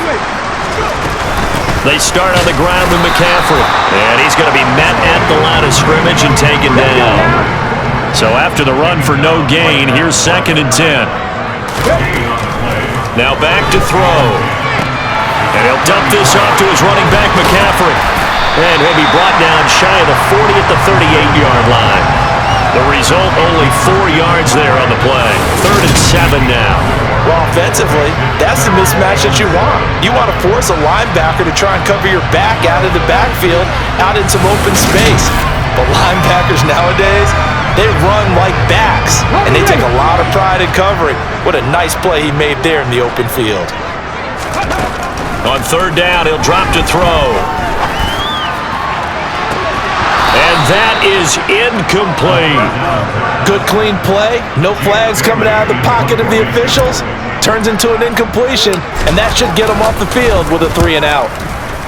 They start on the ground with McCaffrey. And he's going to be met at the line of scrimmage and taken down. So after the run for no gain, here's 2nd and 10. Now back to throw. And he'll dump this off to his running back, McCaffrey. And he'll be brought down shy of the 40 at the 38-yard line. The result, only 4 yards there on the play. 3rd and 7 now. Well, offensively, that's the mismatch that you want. You want to force a linebacker to try and cover your back out of the backfield, out in some open space. But linebackers nowadays, they run like backs, and they take a lot of pride in covering. What a nice play he made there in the open field. On 3rd down, he'll drop to throw. And that is incomplete. Good clean play. No flags coming out of the pocket of the officials. Turns into an incompletion, and that should get him off the field with a 3 and out.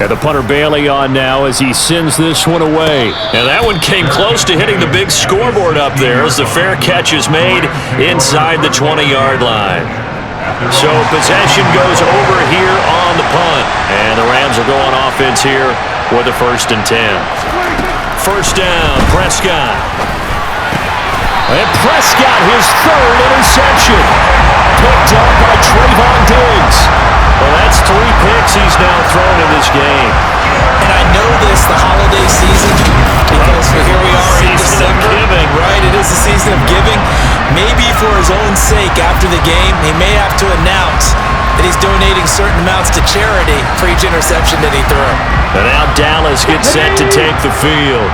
And the punter Bailey on now as he sends this one away. And that one came close to hitting the big scoreboard up there as the fair catch is made inside the 20-yard line. So possession goes over here on the punt. And the Rams are going offense here with a 1st and 10. 1st down, Prescott. And Prescott, his 3rd interception. Picked up by Trayvon Diggs. Well, that's 3 picks he's now thrown in this game. And I know this, the holiday season, because here we are in December. Giving. Right, it is the season of giving. Maybe for his own sake after the game, he may have to announce that he's donating certain amounts to charity for each interception that he threw. And now Dallas gets set to take the field.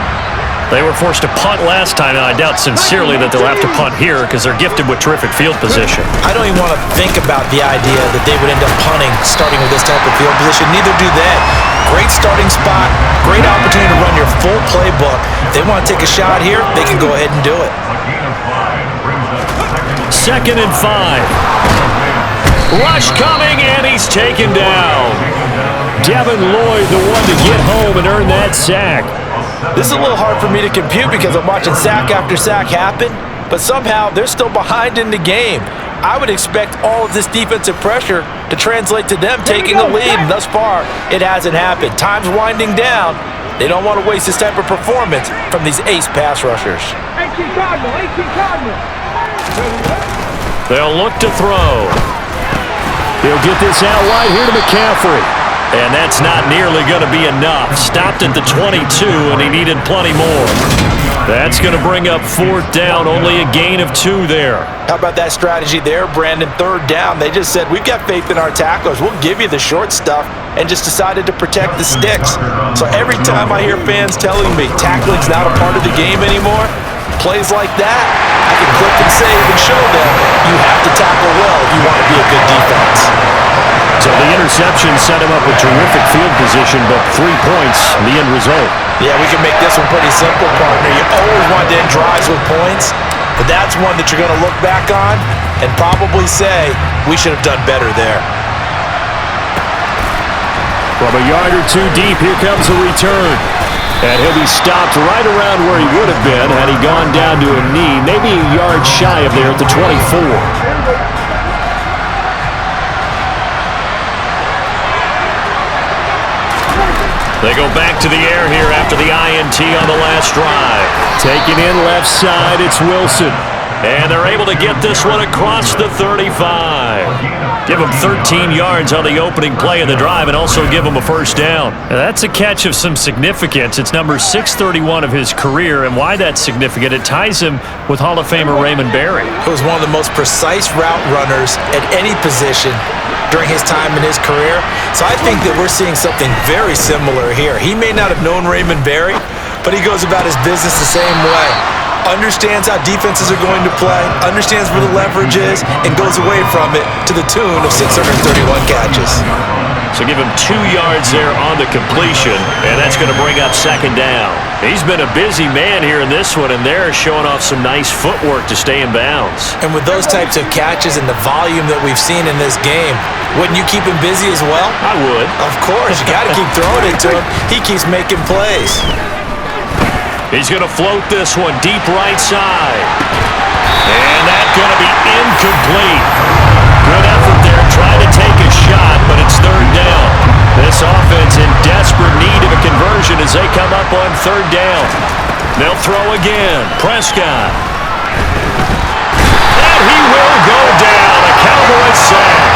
They were forced to punt last time, and I doubt sincerely that they'll have to punt here because they're gifted with terrific field position. I don't even want to think about the idea that they would end up punting starting with this type of field position. Neither do they. Great starting spot, great opportunity to run your full playbook. If they want to take a shot here, they can go ahead and do it. 2nd and 5. Rush coming, and he's taken down. Devin Lloyd, the one to get home and earn that sack. This is a little hard for me to compute because I'm watching sack after sack happen, but somehow they're still behind in the game. I would expect all of this defensive pressure to translate to them taking a lead, and thus far, it hasn't happened. Time's winding down. They don't want to waste this type of performance from these ace pass rushers. 18 Cardinal. They'll look to throw. He'll get this out wide here to McCaffrey. And that's not nearly going to be enough. Stopped at the 22, and he needed plenty more. That's going to bring up 4th down, only a gain of 2 there. How about that strategy there, Brandon? 3rd down, they just said, we've got faith in our tacklers. We'll give you the short stuff, and just decided to protect the sticks. So every time I hear fans telling me tackling's not a part of the game anymore, plays like that, I can click and save and show them you have to tackle well if you want to be a good defense. So the interception set him up with terrific field position, but 3 points, the end result. Yeah, we can make this one pretty simple, partner. You always want to end drives with points, but that's one that you're going to look back on and probably say, we should have done better there. From a yard or 2 deep, here comes a return. And he'll be stopped right around where he would have been had he gone down to a knee, maybe a yard shy of there at the 24. They go back to the air here after the INT on the last drive. Taking in left side, it's Wilson. And they're able to get this one across the 35. Give him 13 yards on the opening play of the drive and also give him a 1st down. Now that's a catch of some significance. It's number 631 of his career, and why that's significant, it ties him with Hall of Famer Raymond Berry. He was one of the most precise route runners at any position during his time in his career. So I think that we're seeing something very similar here. He may not have known Raymond Berry, but he goes about his business the same way. Understands how defenses are going to play, understands where the leverage is, and goes away from it to the tune of 631 catches. So give him 2 yards there on the completion, and that's going to bring up second down. He's been a busy man here in this one, and they're showing off some nice footwork to stay in bounds. And with those types of catches and the volume that we've seen in this game, wouldn't you keep him busy as well? I would. Of course, you got to keep throwing it to him. He keeps making plays. He's going to float this one deep right side. And that's going to be incomplete. Good effort there, trying to take a shot, but it's third down. This offense in desperate need of a conversion as they come up on third down. They'll throw again. Prescott. And he will go down. A Cowboy sack.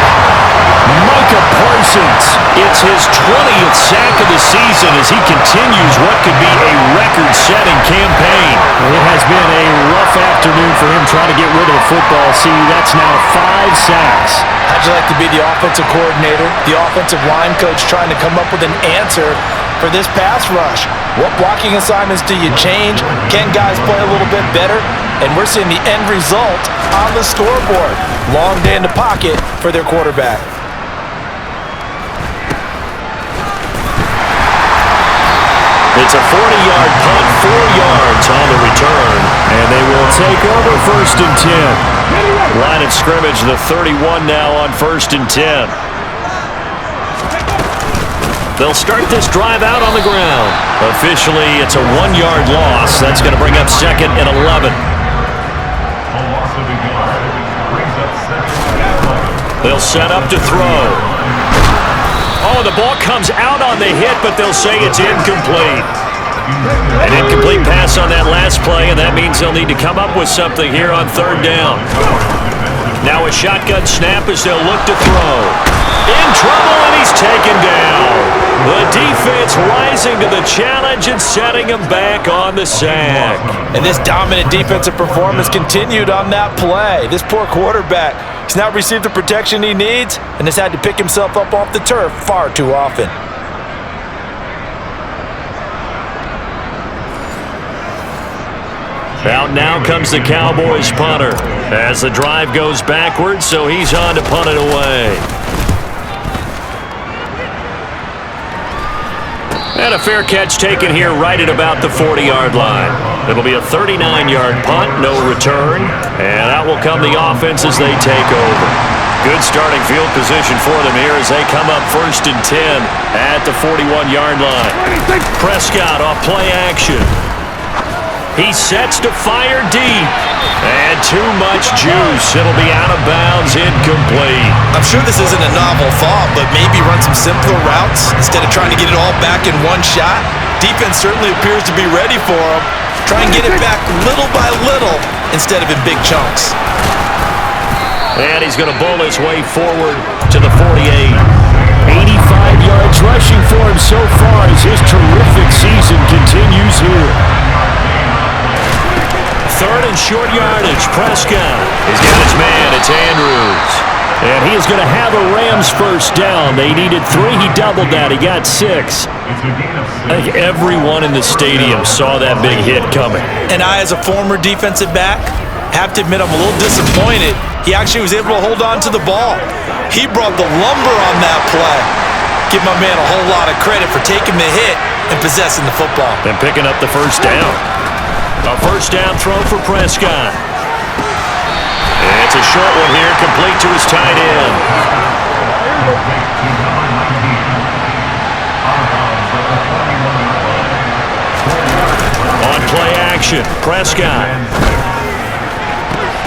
Micah Parsons, it's his 20th sack of the season as he continues what could be a record-setting campaign. It has been a rough afternoon for him trying to get rid of the football. See, that's now 5 sacks. How'd you like to be the offensive coordinator, the offensive line coach trying to come up with an answer for this pass rush? What blocking assignments do you change? Can guys play a little bit better? And we're seeing the end result on the scoreboard. Long day in the pocket for their quarterback. It's a 40-yard punt, 4 yards on the return. And they will take over first and 10. Line of scrimmage, the 31 now on first and 10. They'll start this drive out on the ground. Officially, it's a 1-yard loss. That's going to bring up second and 11. They'll set up to throw. Oh, the ball comes out on the hit, but they'll say it's incomplete. An incomplete pass on that last play, and that means they'll need to come up with something here on third down. Now a shotgun snap as they'll look to throw. In trouble, and he's taken down. The defense rising to the challenge and setting him back on the sack. And this dominant defensive performance continued on that play. This poor quarterback, he's not received the protection he needs and has had to pick himself up off the turf far too often. Out now comes the Cowboys punter as the drive goes backwards, so he's on to punt it away. And a fair catch taken here right at about the 40-yard line. It'll be a 39-yard punt, no return, and out will come the offense as they take over. Good starting field position for them here as they come up first and 10 at the 41-yard line. Prescott off play action. He sets to fire deep. And too much juice. It'll be out of bounds, incomplete. I'm sure this isn't a novel thought, but maybe run some simpler routes instead of trying to get it all back in one shot. Defense certainly appears to be ready for him. Try and get it back little by little instead of in big chunks. And he's going to bowl his way forward to the 48. 85 yards rushing for him so far as his terrific season continues here. Third and short yardage, Prescott. He's got his man, it's Andrews. And he is going to have a Rams first down. They needed 3, he doubled that, he got 6. I think everyone in the stadium saw that big hit coming. And I, as a former defensive back, have to admit I'm a little disappointed. He actually was able to hold on to the ball. He brought the lumber on that play. Give my man a whole lot of credit for taking the hit and possessing the football. And picking up the first down. A first down throw for Prescott. And it's a short one here, complete to his tight end. On play action, Prescott.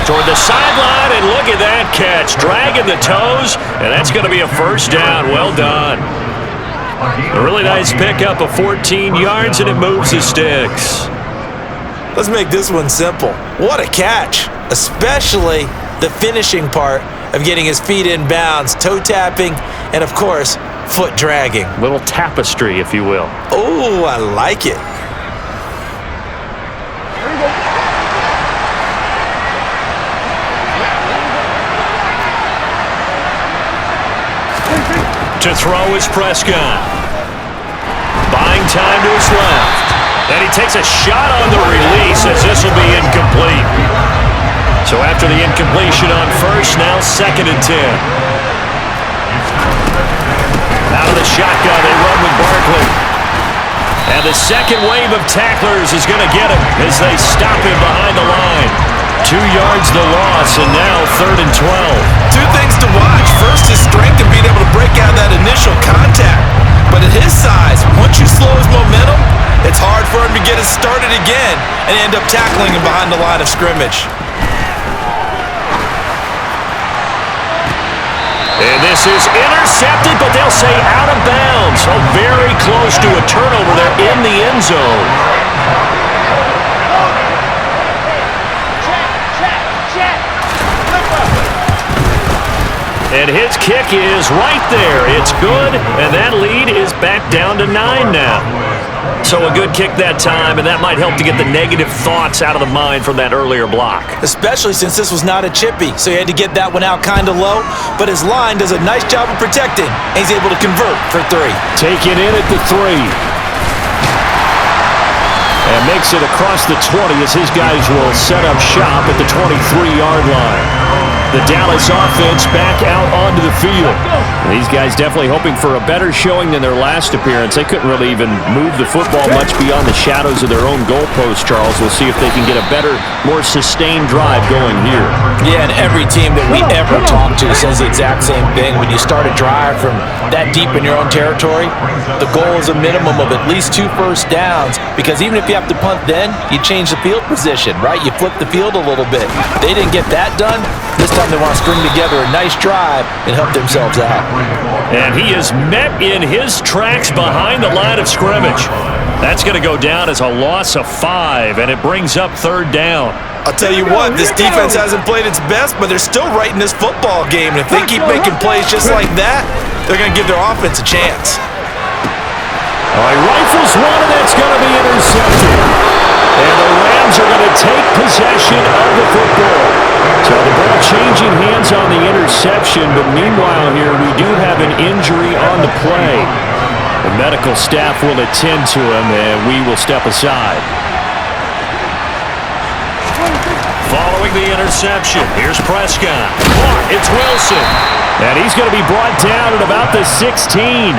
Toward the sideline, and look at that catch. Dragging the toes, and that's going to be a first down. Well done. A really nice pickup of 14 yards, and it moves the sticks. Let's make this one simple. What a catch, especially the finishing part of getting his feet in bounds, toe tapping, and of course, foot dragging. Little tapestry, if you will. Oh, I like it. To throw is Prescott. Buying time to his left. And he takes a shot on the release as this will be incomplete. So after the incompletion on first, now 2nd and 10. Out of the shotgun, they run with Barkley. And the second wave of tacklers is going to get him as they stop him behind the line. 2 yards the loss, and now 3rd and 12. Two things to watch. First, his strength and being able to break out that initial contact. But at his size, once you slow his momentum, it's hard for him to get it started again and end up tackling him behind the line of scrimmage. And this is intercepted, but they'll say out of bounds. So very close to a turnover there in the end zone. And his kick is right there. It's good, and that lead is back down to 9 now. So a good kick that time, and that might help to get the negative thoughts out of the mind from that earlier block. Especially since this was not a chippy, so he had to get that one out kind of low. But his line does a nice job of protecting, and he's able to convert for 3. Taken in at the 3. And makes it across the 20 as his guys will set up shop at the 23-yard line. The Dallas offense back out onto the field. These guys definitely hoping for a better showing than their last appearance. They couldn't really even move the football much beyond the shadows of their own goalpost, Charles. We'll see if they can get a better, more sustained drive going here. Yeah, and every team that we ever talk to says the exact same thing. When you start a drive from that deep in your own territory, the goal is a minimum of at least 2 first downs, because even if you have to punt then, you change the field position, right? You flip the field a little bit. They didn't get that done. This time they want to string together a nice drive and help themselves out. And he is met in his tracks behind the line of scrimmage. That's going to go down as a loss of 5, and it brings up 3rd down. I'll tell you what, this defense hasn't played its best, but they're still right in this football game. And if they keep making plays just like that, they're going to give their offense a chance. All right, rifles one, and that's going to be intercepted. And the Rams are going to take possession of the football. So the ball changing hands on the interception, but meanwhile here we do have an injury on the play. The medical staff will attend to him, and we will step aside. Following the interception, here's Prescott. It's Wilson. And he's going to be brought down at about the 16.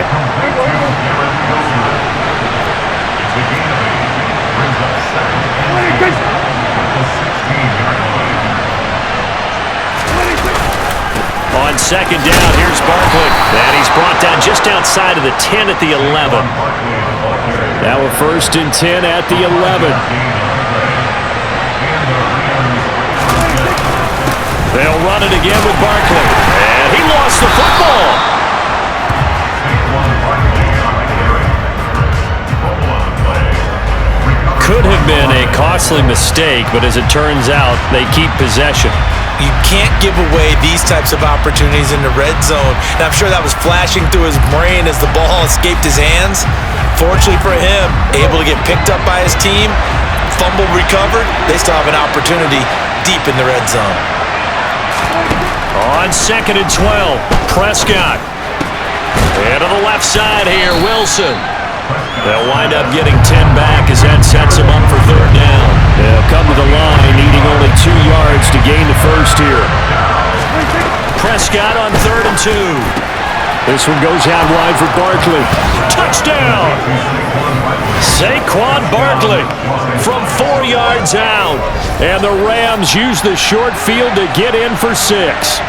On 2nd down, here's Barkley. And he's brought down just outside of the 10 at the 11. Now a 1st and 10 at the 11. They'll run it again with Barkley. And he lost the football. Could have been a costly mistake, but as it turns out, they keep possession. You can't give away these types of opportunities in the red zone. And I'm sure that was flashing through his brain as the ball escaped his hands. Fortunately for him, able to get picked up by his team, fumble recovered, they still have an opportunity deep in the red zone. On 2nd and 12, Prescott. And to the left side here, Wilson. They'll wind up getting 10 back as that sets them up for 3rd down. They'll come to the line, needing only 2 yards to gain the first here. Prescott on 3rd and 2. This one goes out wide for Barkley. Touchdown! Saquon Barkley from 4 yards out. And the Rams use the short field to get in for 6.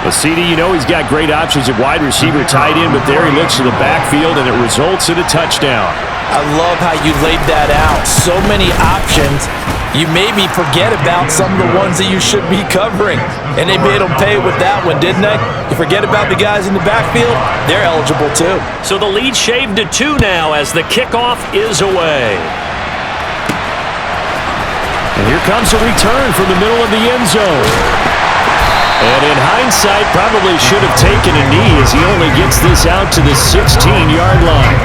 Well, CD, you know he's got great options at wide receiver, tight end, but there he looks to the backfield, and it results in a touchdown. I love how you laid that out. So many options. You maybe forget about some of the ones that you should be covering. And they made them pay with that one, didn't they? You forget about the guys in the backfield, they're eligible too. So the lead shaved to 2 now as the kickoff is away. And here comes a return from the middle of the end zone. And in hindsight, probably should have taken a knee as he only gets this out to the 16-yard line.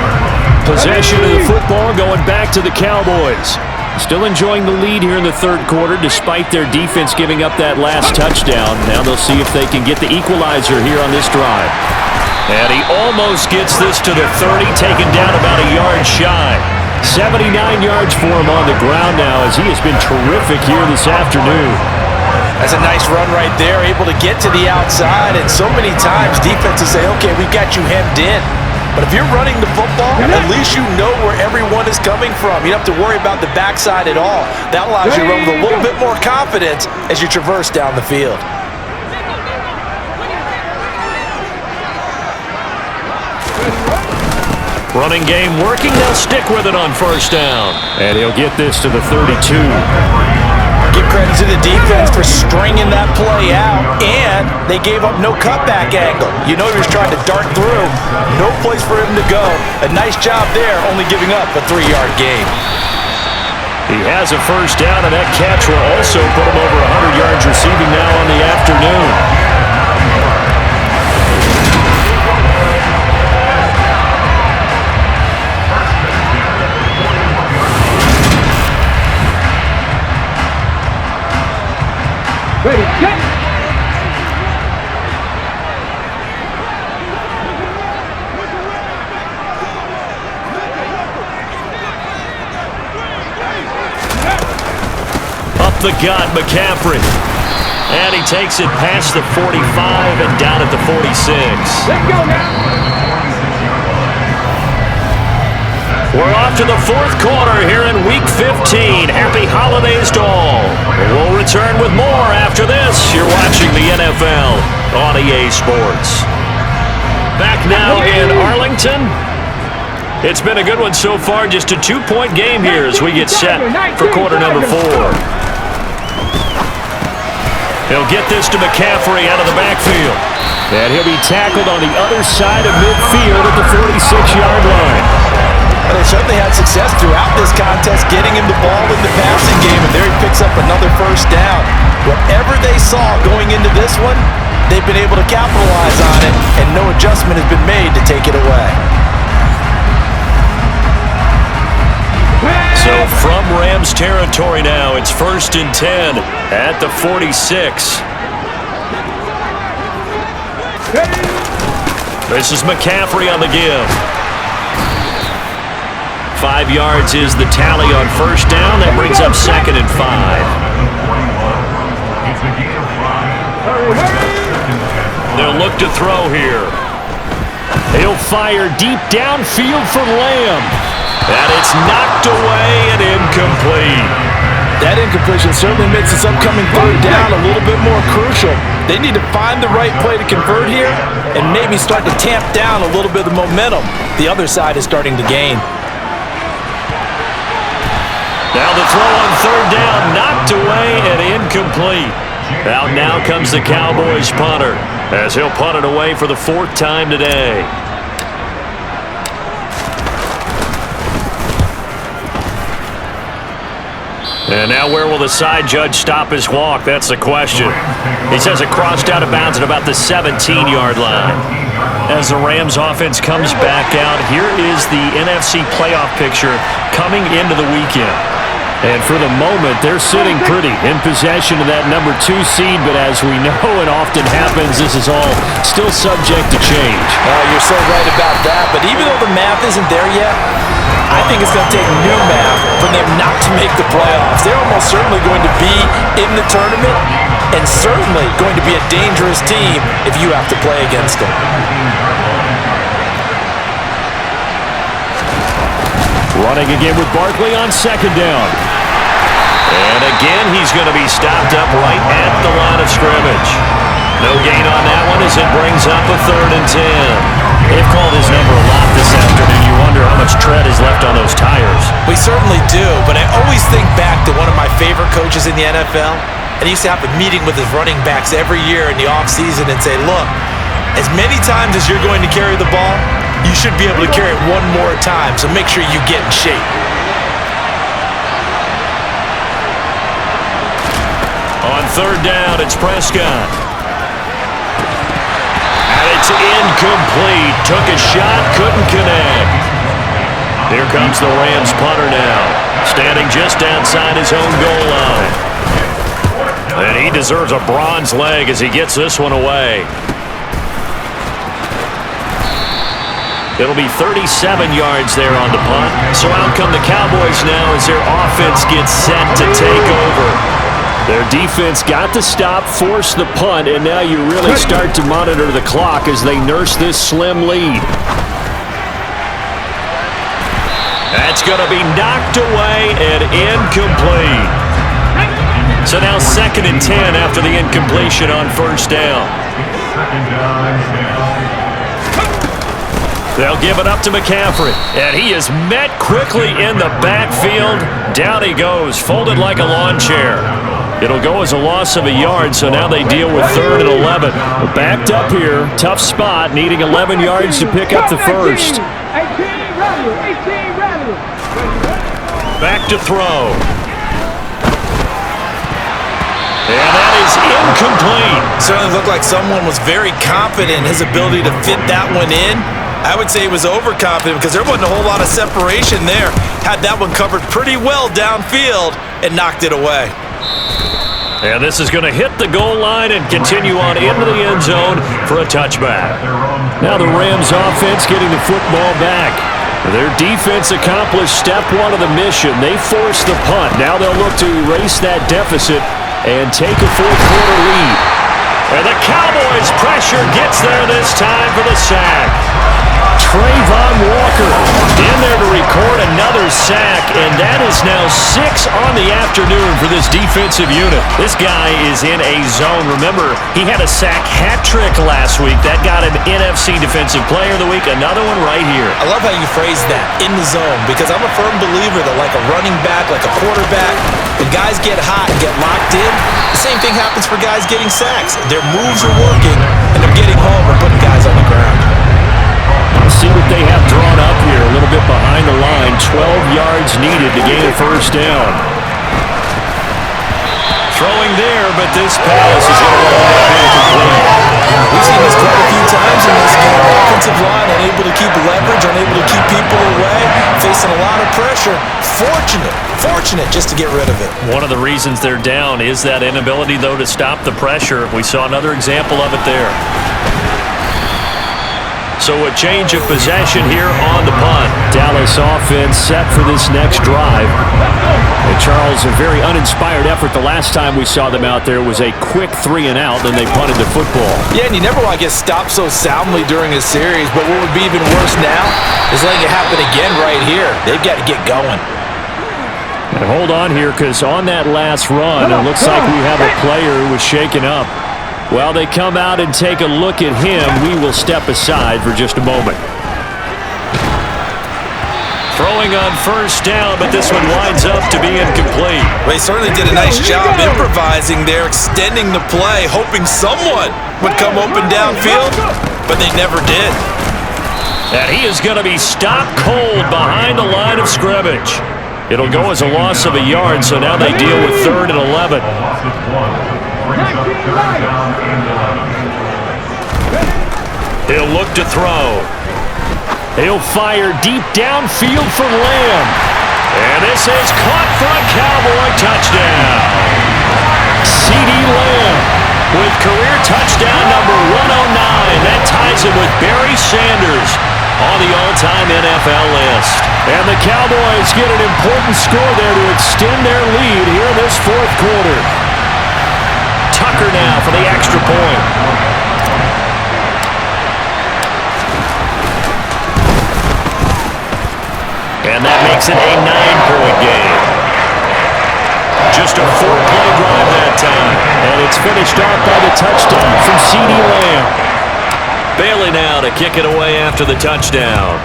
Possession of the football going back to the Cowboys. Still enjoying the lead here in the 3rd quarter despite their defense giving up that last touchdown. Now they'll see if they can get the equalizer here on this drive. And he almost gets this to the 30, taken down about a yard shy. 79 yards for him on the ground now as he has been terrific here this afternoon. That's a nice run right there, able to get to the outside, and so many times defenses say, okay, we've got you hemmed in. But if you're running the football, at least you know where everyone is coming from. You don't have to worry about the backside at all. That allows you to run with a little bit more confidence as you traverse down the field. Running game working, they'll stick with it on first down. And he'll get this to the 32. Give credit to the defense for stringing that play out, and they gave up no cutback angle. You know he was trying to dart through. No place for him to go. A nice job there, only giving up a 3-yard gain. He has a first down, and that catch will also put him over 100 yards receiving now on the afternoon. Ready, get! Up the gut, McCaffrey. And he takes it past the 45 and down at the 46. Let's go now! We're off to the fourth quarter here in Week 15. Happy holidays to all. We'll return with more after this. You're watching the NFL on EA Sports. Back now in Arlington. It's been a good one so far. Just a 2-point game here as we get set for quarter number 4. He'll get this to McCaffrey out of the backfield. And he'll be tackled on the other side of midfield at the 46-yard line. They certainly had success throughout this contest getting him the ball in the passing game, and there he picks up another first down. Whatever they saw going into this one, they've been able to capitalize on it, and no adjustment has been made to take it away. So from Rams territory now, it's 1st and 10 at the 46. This is McCaffrey on the give. 5 yards is the tally on first down. That brings up 2nd and 5. They'll look to throw here. He'll fire deep downfield for Lamb. And it's knocked away and incomplete. That incompletion certainly makes this upcoming third down a little bit more crucial. They need to find the right play to convert here and maybe start to tamp down a little bit of the momentum the other side is starting to gain. Now the throw on third down, knocked away and incomplete. Out now comes the Cowboys punter as he'll punt it away for the 4th time today. And now where will the side judge stop his walk? That's the question. He says it crossed out of bounds at about the 17-yard line. As the Rams offense comes back out, here is the NFC playoff picture coming into the weekend. And for the moment, they're sitting pretty in possession of that number 2 seed, but as we know it often happens, this is all still subject to change. You're so right about that, but even though the math isn't there yet, I think it's going to take new math for them not to make the playoffs. They're almost certainly going to be in the tournament and certainly going to be a dangerous team if you have to play against them. Running again with Barkley on 2nd down. And again, he's going to be stopped up right at the line of scrimmage. No gain on that one as it brings up a 3rd and 10. They've called his number a lot this afternoon. You wonder how much tread is left on those tires. We certainly do, but I always think back to one of my favorite coaches in the NFL. And he used to have a meeting with his running backs every year in the offseason and say, look, as many times as you're going to carry the ball, you should be able to carry it one more time, so make sure you get in shape. On 3rd down, it's Prescott. And it's incomplete. Took a shot, couldn't connect. Here comes the Rams punter now, standing just outside his own goal line. And he deserves a bronze leg as he gets this one away. It'll be 37 yards there on the punt. So out come the Cowboys now as their offense gets set to take over. Their defense got the stop, forced the punt, and now you really start to monitor the clock as they nurse this slim lead. That's going to be knocked away and incomplete. So now 2nd and 10 after the incompletion on first down. They'll give it up to McCaffrey, and he is met quickly in the backfield. Down he goes, folded like a lawn chair. It'll go as a loss of a yard, so now they deal with 3rd and 11. Backed up here, tough spot, needing 11 yards to pick up the first. 18 ready. Back to throw. And that is incomplete. Certainly looked like someone was very confident in his ability to fit that one in. I would say he was overconfident because there wasn't a whole lot of separation there. Had that one covered pretty well downfield and knocked it away. And this is going to hit the goal line and continue on into the end zone for a touchback. Now the Rams offense getting the football back. Their defense accomplished step one of the mission. They forced the punt. Now they'll look to erase that deficit and take a fourth-quarter lead. And the Cowboys' pressure gets there this time for the sack. Trayvon Walker in there to record another sack, and that is now 6 on the afternoon for this defensive unit. This guy is in a zone. Remember, he had a sack hat trick last week. That got him NFC Defensive Player of the Week. Another one right here. I love how you phrase that, in the zone, because I'm a firm believer that like a running back, like a quarterback, when guys get hot and get locked in, the same thing happens for guys getting sacks. Their moves are working, and they're getting home and putting guys on the ground. See what they have drawn up here, a little bit behind the line. 12 yards needed to gain a first down. Throwing there, but this pass is going to wind up incomplete. We've seen this quite a few times in this game. Offensive line unable to keep leverage, unable to keep people away, facing a lot of pressure. Fortunate just to get rid of it. One of the reasons they're down is that inability, though, to stop the pressure. We saw another example of it there. So a change of possession here on the punt. Dallas offense set for this next drive. And Charles, a very uninspired effort. The last time we saw them out there was a quick 3 and out, then they punted the football. Yeah, and you never want to get stopped so soundly during a series, but what would be even worse now is letting it happen again right here. They've got to get going. And hold on here, because on that last run, it looks like we have a player who was shaken up. While they come out and take a look at him, we will step aside for just a moment. Throwing on first down, but this one winds up to be incomplete. They certainly did a nice job improvising there, extending the play, hoping someone would come open downfield, but they never did. And he is going to be stopped cold behind the line of scrimmage. It'll go as a loss of a yard, so now they deal with 3rd and 11. He'll look to throw. He'll fire deep downfield for Lamb. And this is caught for a Cowboy touchdown. CeeDee Lamb with career touchdown number 109. That ties him with Barry Sanders on the all-time NFL list. And the Cowboys get an important score there to extend their lead here in this 4th quarter. Tucker now for the extra point. And that makes it a 9-point game. Just a 4-play drive that time. And it's finished off by the touchdown from CeeDee Lamb. Bailey now to kick it away after the touchdown.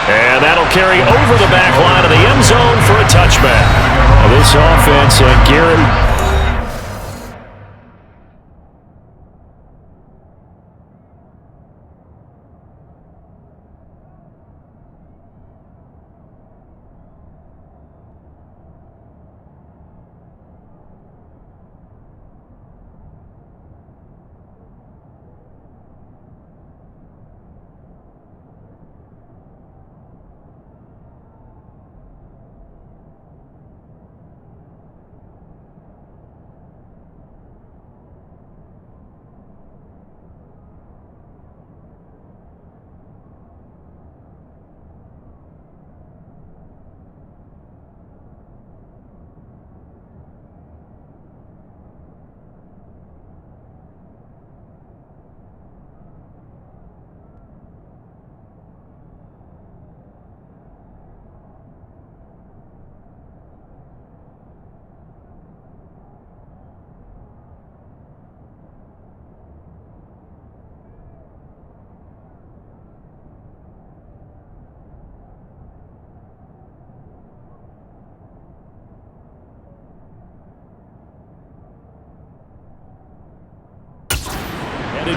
And that'll carry over the back line of the end zone for a touchback. This offense, Garrett.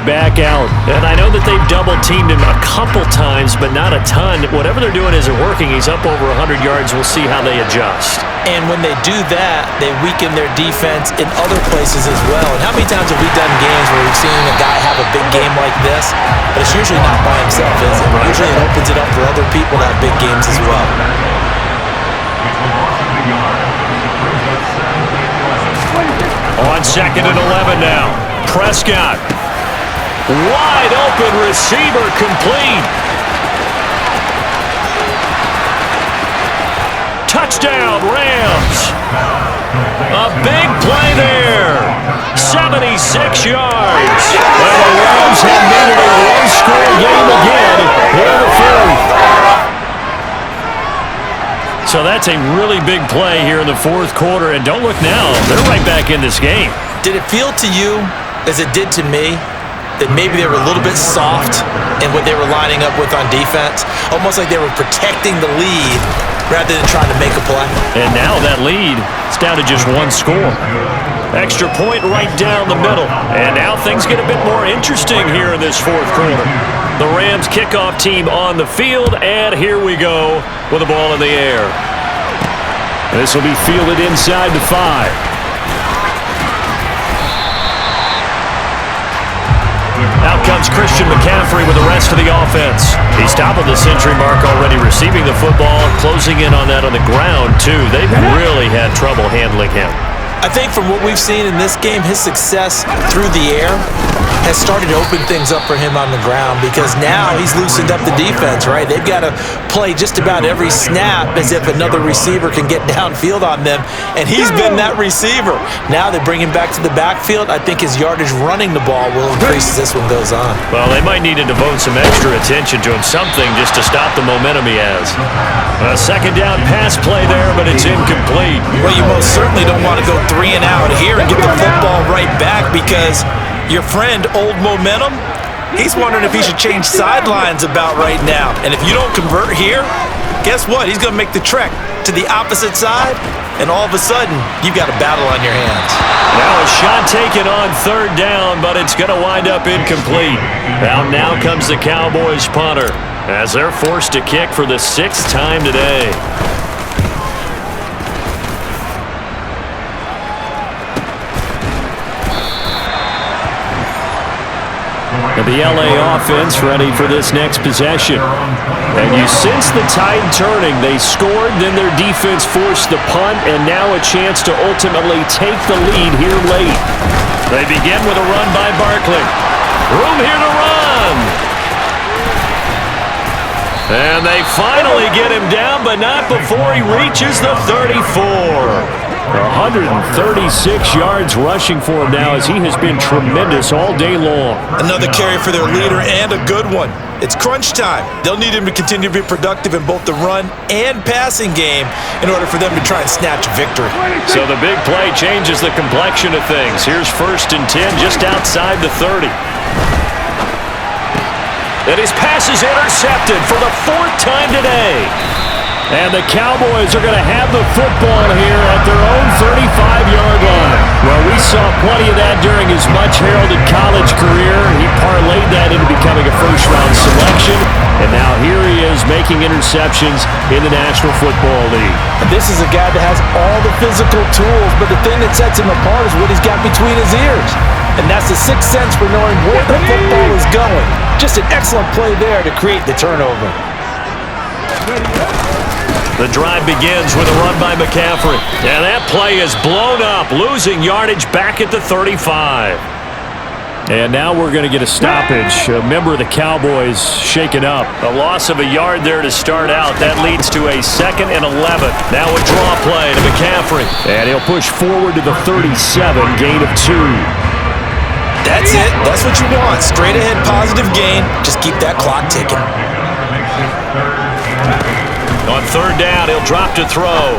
Back out. And I know that they've double-teamed him a couple times, but not a ton. Whatever they're doing isn't working. He's up over 100 yards. We'll see how they adjust. And when they do that, they weaken their defense in other places as well. And how many times have we done games where we've seen a guy have a big game like this? But it's usually not by himself, is it? Usually it opens it up for other people to have big games as well. On 2nd and 11 now. Prescott. Wide open receiver, complete. Touchdown, Rams. A big play there. 76 yards. And the Rams have made it a one-score game again here in the fourth. So that's a really big play here in the fourth quarter. And don't look now, they're right back in this game. Did it feel to you, as it did to me, that maybe they were a little bit soft in what they were lining up with on defense? Almost like they were protecting the lead rather than trying to make a play. And now that lead is down to just one score. Extra point right down the middle. And now things get a bit more interesting here in this fourth quarter. The Rams kickoff team on the field, and here we go with the ball in the air. This will be fielded inside the 5. Out comes Christian McCaffrey with the rest of the offense. He's topping the century mark already, receiving the football, closing in on that on the ground, too. They've really had trouble handling him. I think from what we've seen in this game, his success through the air has started to open things up for him on the ground, because now he's loosened up the defense, right? They've got to play just about every snap as if another receiver can get downfield on them, and he's been that receiver. Now they bring him back to the backfield. I think his yardage running the ball will increase as this one goes on. Well, they might need to devote some extra attention to him, something just to stop the momentum he has. A second down pass play there, but it's incomplete. Well, you most certainly don't want to go 3 and out here and get the football right back, because your friend, Old Momentum, he's wondering if he should change sidelines about right now. And if you don't convert here, guess what? He's going to make the trek to the opposite side, and all of a sudden, you've got a battle on your hands. Now a shot taken on 3rd down, but it's going to wind up incomplete. Now comes the Cowboys punter, as they're forced to kick for the 6th time today. The LA offense ready for this next possession. And you sense the tide turning. They scored, then their defense forced the punt, and now a chance to ultimately take the lead here late. They begin with a run by Barkley. Room here to run. And they finally get him down, but not before he reaches the 34. 136 yards rushing for him now, as he has been tremendous all day long. Another carry for their leader, and a good one. It's crunch time. They'll need him to continue to be productive in both the run and passing game in order for them to try and snatch victory. So the big play changes the complexion of things. Here's 1st and 10 just outside the 30. And his pass is intercepted for the 4th time today. And the Cowboys are going to have the football here at their own 35-yard line. Well, we saw plenty of that during his much-heralded college career. He parlayed that into becoming a first-round selection. And now here he is making interceptions in the National Football League. And this is a guy that has all the physical tools, but the thing that sets him apart is what he's got between his ears. And that's the 6th sense for knowing where the football is going. Just an excellent play there to create the turnover. The drive begins with a run by McCaffrey. And that play is blown up, losing yardage back at the 35. And now we're going to get a stoppage. A member of the Cowboys shaken up. A loss of a yard there to start out. That leads to a 2nd and 11. Now a draw play to McCaffrey. And he'll push forward to the 37, gain of 2. That's it. That's what you want. Straight ahead positive gain. Just keep that clock ticking. On 3rd down, he'll drop to throw.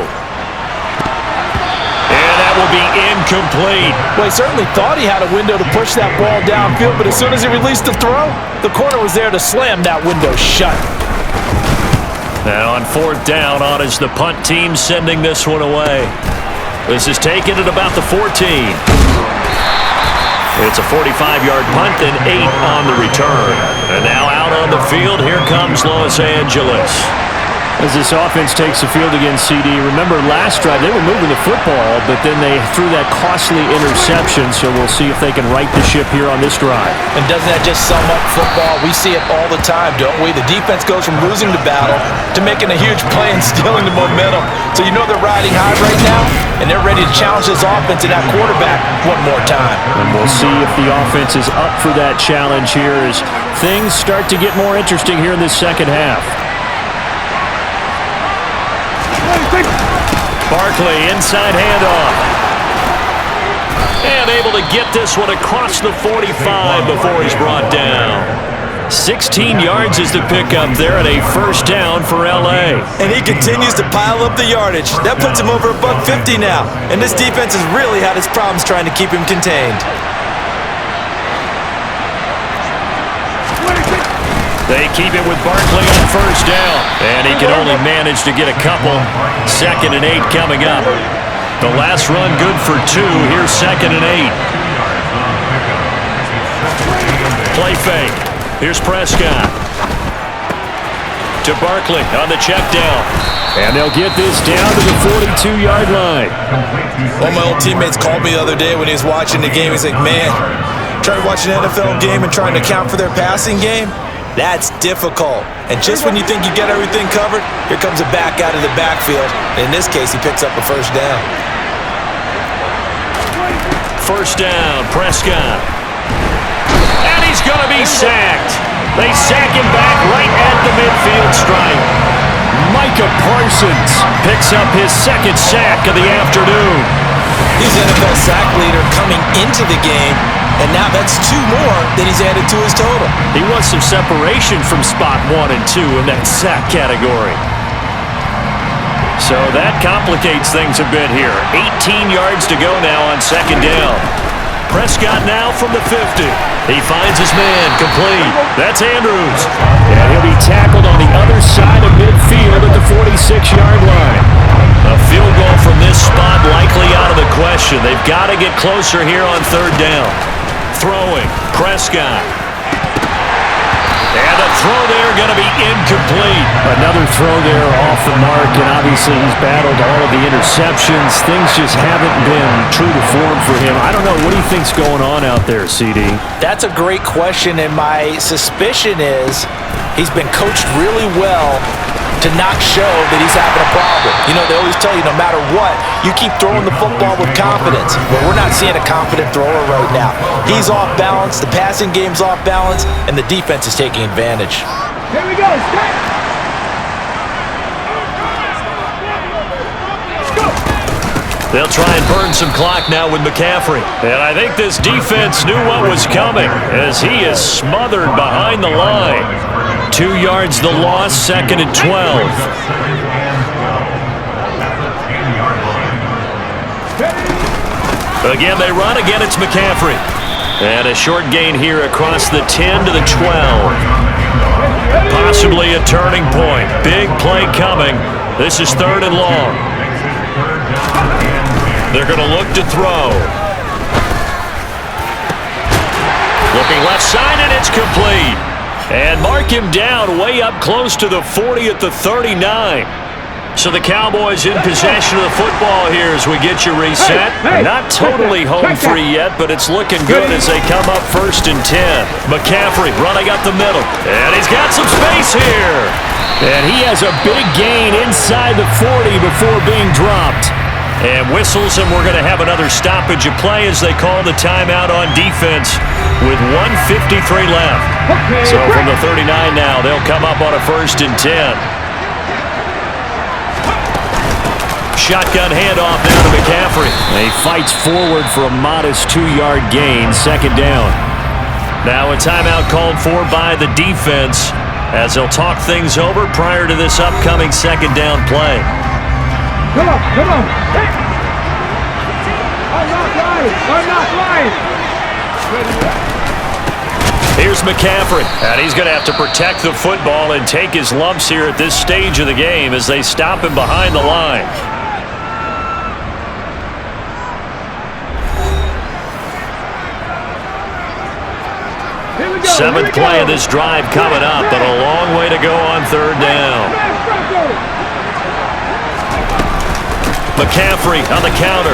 And that will be incomplete. Well, he certainly thought he had a window to push that ball downfield, but as soon as he released the throw, the corner was there to slam that window shut. And on 4th down, on is the punt team sending this one away. This is taken at about the 14. It's a 45-yard punt and 8 on the return. And now out on the field, here comes Los Angeles. As this offense takes the field against CD, remember last drive they were moving the football, but then they threw that costly interception, so we'll see if they can right the ship here on this drive. And doesn't that just sum up football? We see it all the time, don't we? The defense goes from losing the battle to making a huge play and stealing the momentum. So you know they're riding high right now, and they're ready to challenge this offense and that quarterback one more time. And we'll see if the offense is up for that challenge here as things start to get more interesting here in this second half. Barkley, inside handoff. And able to get this one across the 45 before he's brought down. 16 yards is the pickup there and a first down for L.A. And he continues to pile up the yardage. That puts him over $150 now. And this defense has really had its problems trying to keep him contained. They keep it with Barkley on first down. And he can only manage to get a couple. 2nd and 8 coming up. The last run good for 2. Here's 2nd and 8. Play fake. Here's Prescott. To Barkley on the check down. And they'll get this down to the 42-yard line. One of my old teammates called me the other day when he was watching the game. He's like, man, trying to watch an NFL game and trying to account for their passing game? That's difficult. And just when you think you get everything covered, here comes a back out of the backfield. In this case, he picks up a first down. First down, Prescott. And he's going to be sacked. They sack him back right at the midfield stripe. Micah Parsons picks up his 2nd sack of the afternoon. He's NFL sack leader coming into the game, and now that's 2 more that he's added to his total. He wants some separation from spot 1 and 2 in that sack category. So that complicates things a bit here. 18 yards to go now on 2nd down. Prescott now from the 50. He finds his man, complete. That's Andrews. And he'll be tackled on the other side of midfield at the 46-yard line. A field goal from this spot likely out of the question. They've got to get closer here on 3rd down. Throwing, Prescott. And the throw there going to be incomplete. Another throw there off the mark, and obviously he's battled all of the interceptions. Things just haven't been true to form for him. I don't know. What do you think's going on out there, CD? That's a great question, and my suspicion is he's been coached really well to not show that he's having a problem. You know, they always tell you no matter what, you keep throwing the football with confidence. But we're not seeing a confident thrower right now. He's off balance, the passing game's off balance, and the defense is taking advantage. Here we go. They'll try and burn some clock now with McCaffrey. And I think this defense knew what was coming as he is smothered behind the line. 2 yards the loss, 2nd and 12. Again, they run. Again, it's McCaffrey. And a short gain here across the 10 to the 12. Possibly a turning point. Big play coming. This is 3rd and long. They're going to look to throw. Looking left side, and it's complete. And mark him down way up close to the 40 at the 39. So the Cowboys in possession of the football here as we get you reset. Not totally home free yet, but it's looking good as they come up 1st and 10. McCaffrey running up the middle. And he's got some space here. And he has a big gain inside the 40 before being dropped. And whistles, and we're going to have another stoppage of play as they call the timeout on defense with 1:53 left. So from the 39 now, they'll come up on a 1st and 10. Shotgun handoff now to McCaffrey. He fights forward for a modest 2-yard gain, 2nd down. Now a timeout called for by the defense as they'll talk things over prior to this upcoming 2nd down play. Come on, come on. Hey. I'm not lying. Here's McCaffrey, and he's going to have to protect the football and take his lumps here at this stage of the game as they stop him behind the line. 7th play of this drive coming up, but a long way to go on 3rd down. McCaffrey on the counter.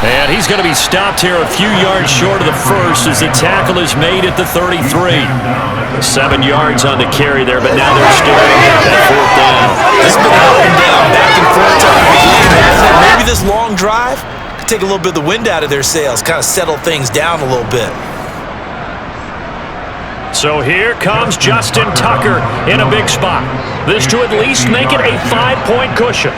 And he's going to be stopped here a few yards short of the first as the tackle is made at the 33. 7 yards on the carry there, but now they're staring at that 4th down. It's been up and down, back and forth time of the game, hasn't it? Maybe this long drive could take a little bit of the wind out of their sails, kind of settle things down a little bit. So here comes Justin Tucker in a big spot. This to at least make it a 5-point cushion.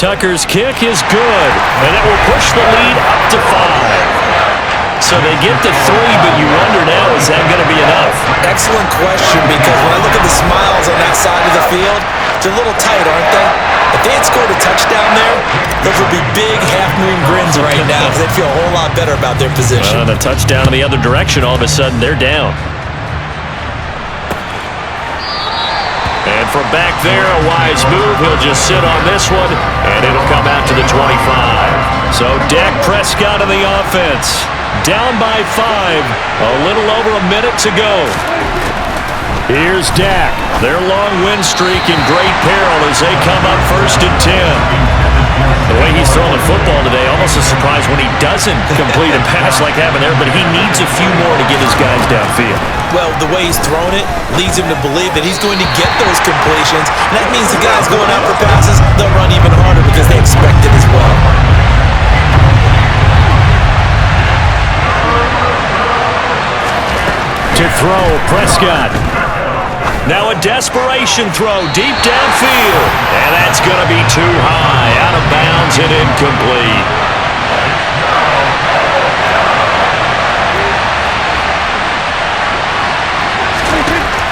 Tucker's kick is good, and it will push the lead up to 5. So they get to 3, but you wonder now, is that going to be enough? Excellent question, because when I look at the smiles on that side of the field, they're a little tight, aren't they? If they had scored a touchdown there, those would be big half-moon grins right now, because they'd feel a whole lot better about their position. And a touchdown in the other direction, all of a sudden, they're down. And from back there, a wise move. He'll just sit on this one, and it'll come out to the 25. So Dak Prescott in the offense. Down by 5. A little over a minute to go. Here's Dak. Their long win streak in great peril as they come up 1st and 10. The way he's throwing the football today, almost a surprise when he doesn't complete a pass like happened there, but he needs a few more to get his guys downfield. Well, the way he's thrown it leads him to believe that he's going to get those completions. And that means the guys going out for passes, they'll run even harder because they expect it as well. To throw, Prescott. Now a desperation throw deep downfield. And that's going to be too high. Out of bounds and incomplete.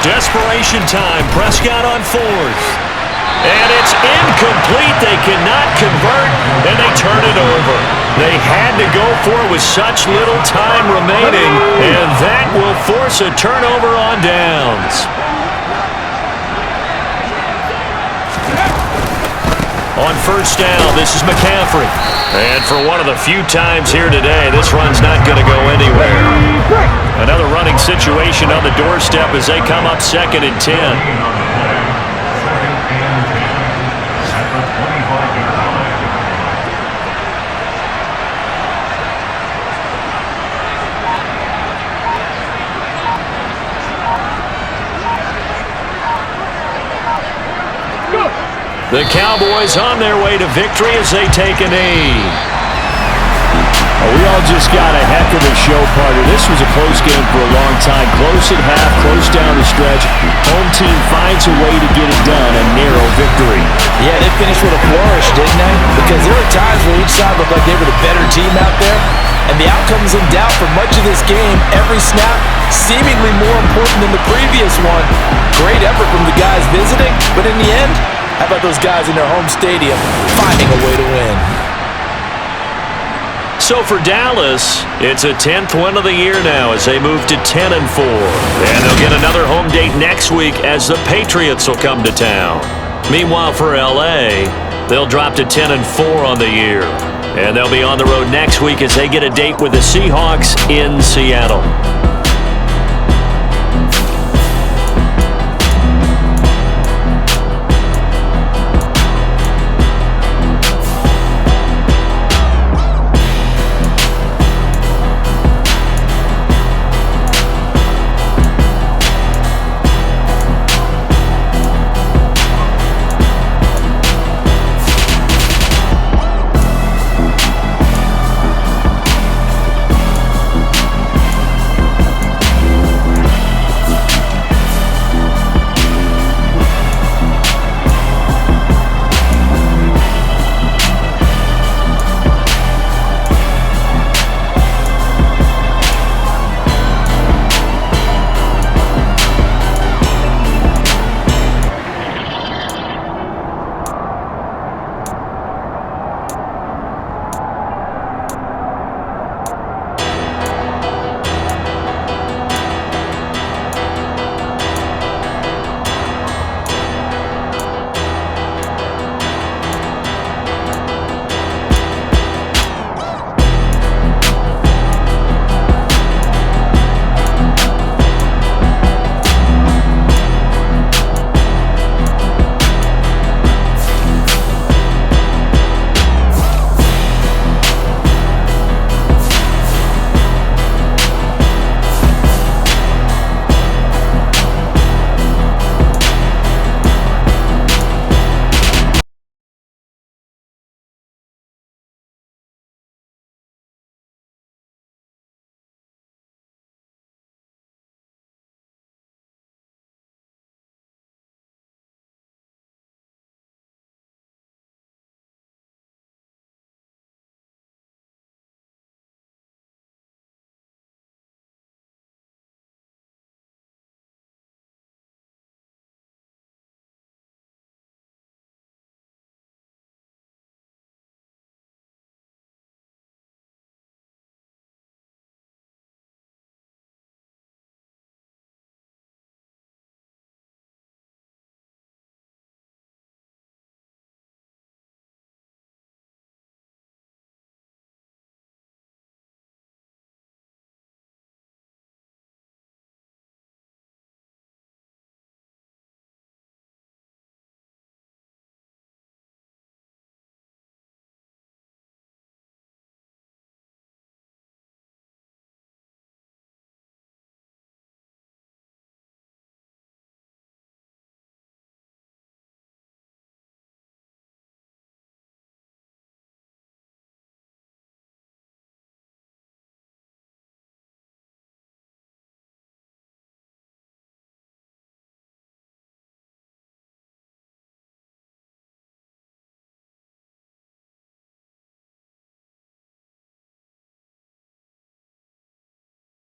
Desperation time. Prescott on 4th. And it's incomplete. They cannot convert, and they turn it over. They had to go for it with such little time remaining, and that will force a turnover on downs. On 1st down, this is McCaffrey. And for one of the few times here today, this run's not going to go anywhere. Another running situation on the doorstep as they come up 2nd and 10. The Cowboys on their way to victory as they take a knee. We all just got a heck of a show, partner. This was a close game for a long time. Close at half, close down the stretch. Home team finds a way to get it done, a narrow victory. Yeah, they finished with a flourish, didn't they? Because there were times where each side looked like they were the better team out there. And the outcome's in doubt for much of this game. Every snap seemingly more important than the previous one. Great effort from the guys visiting, but in the end, how about those guys in their home stadium finding a way to win? So for Dallas, it's a 10th win of the year now as they move to 10-4. And they'll get another home date next week as the Patriots will come to town. Meanwhile for LA, they'll drop to 10-4 on the year. And they'll be on the road next week as they get a date with the Seahawks in Seattle.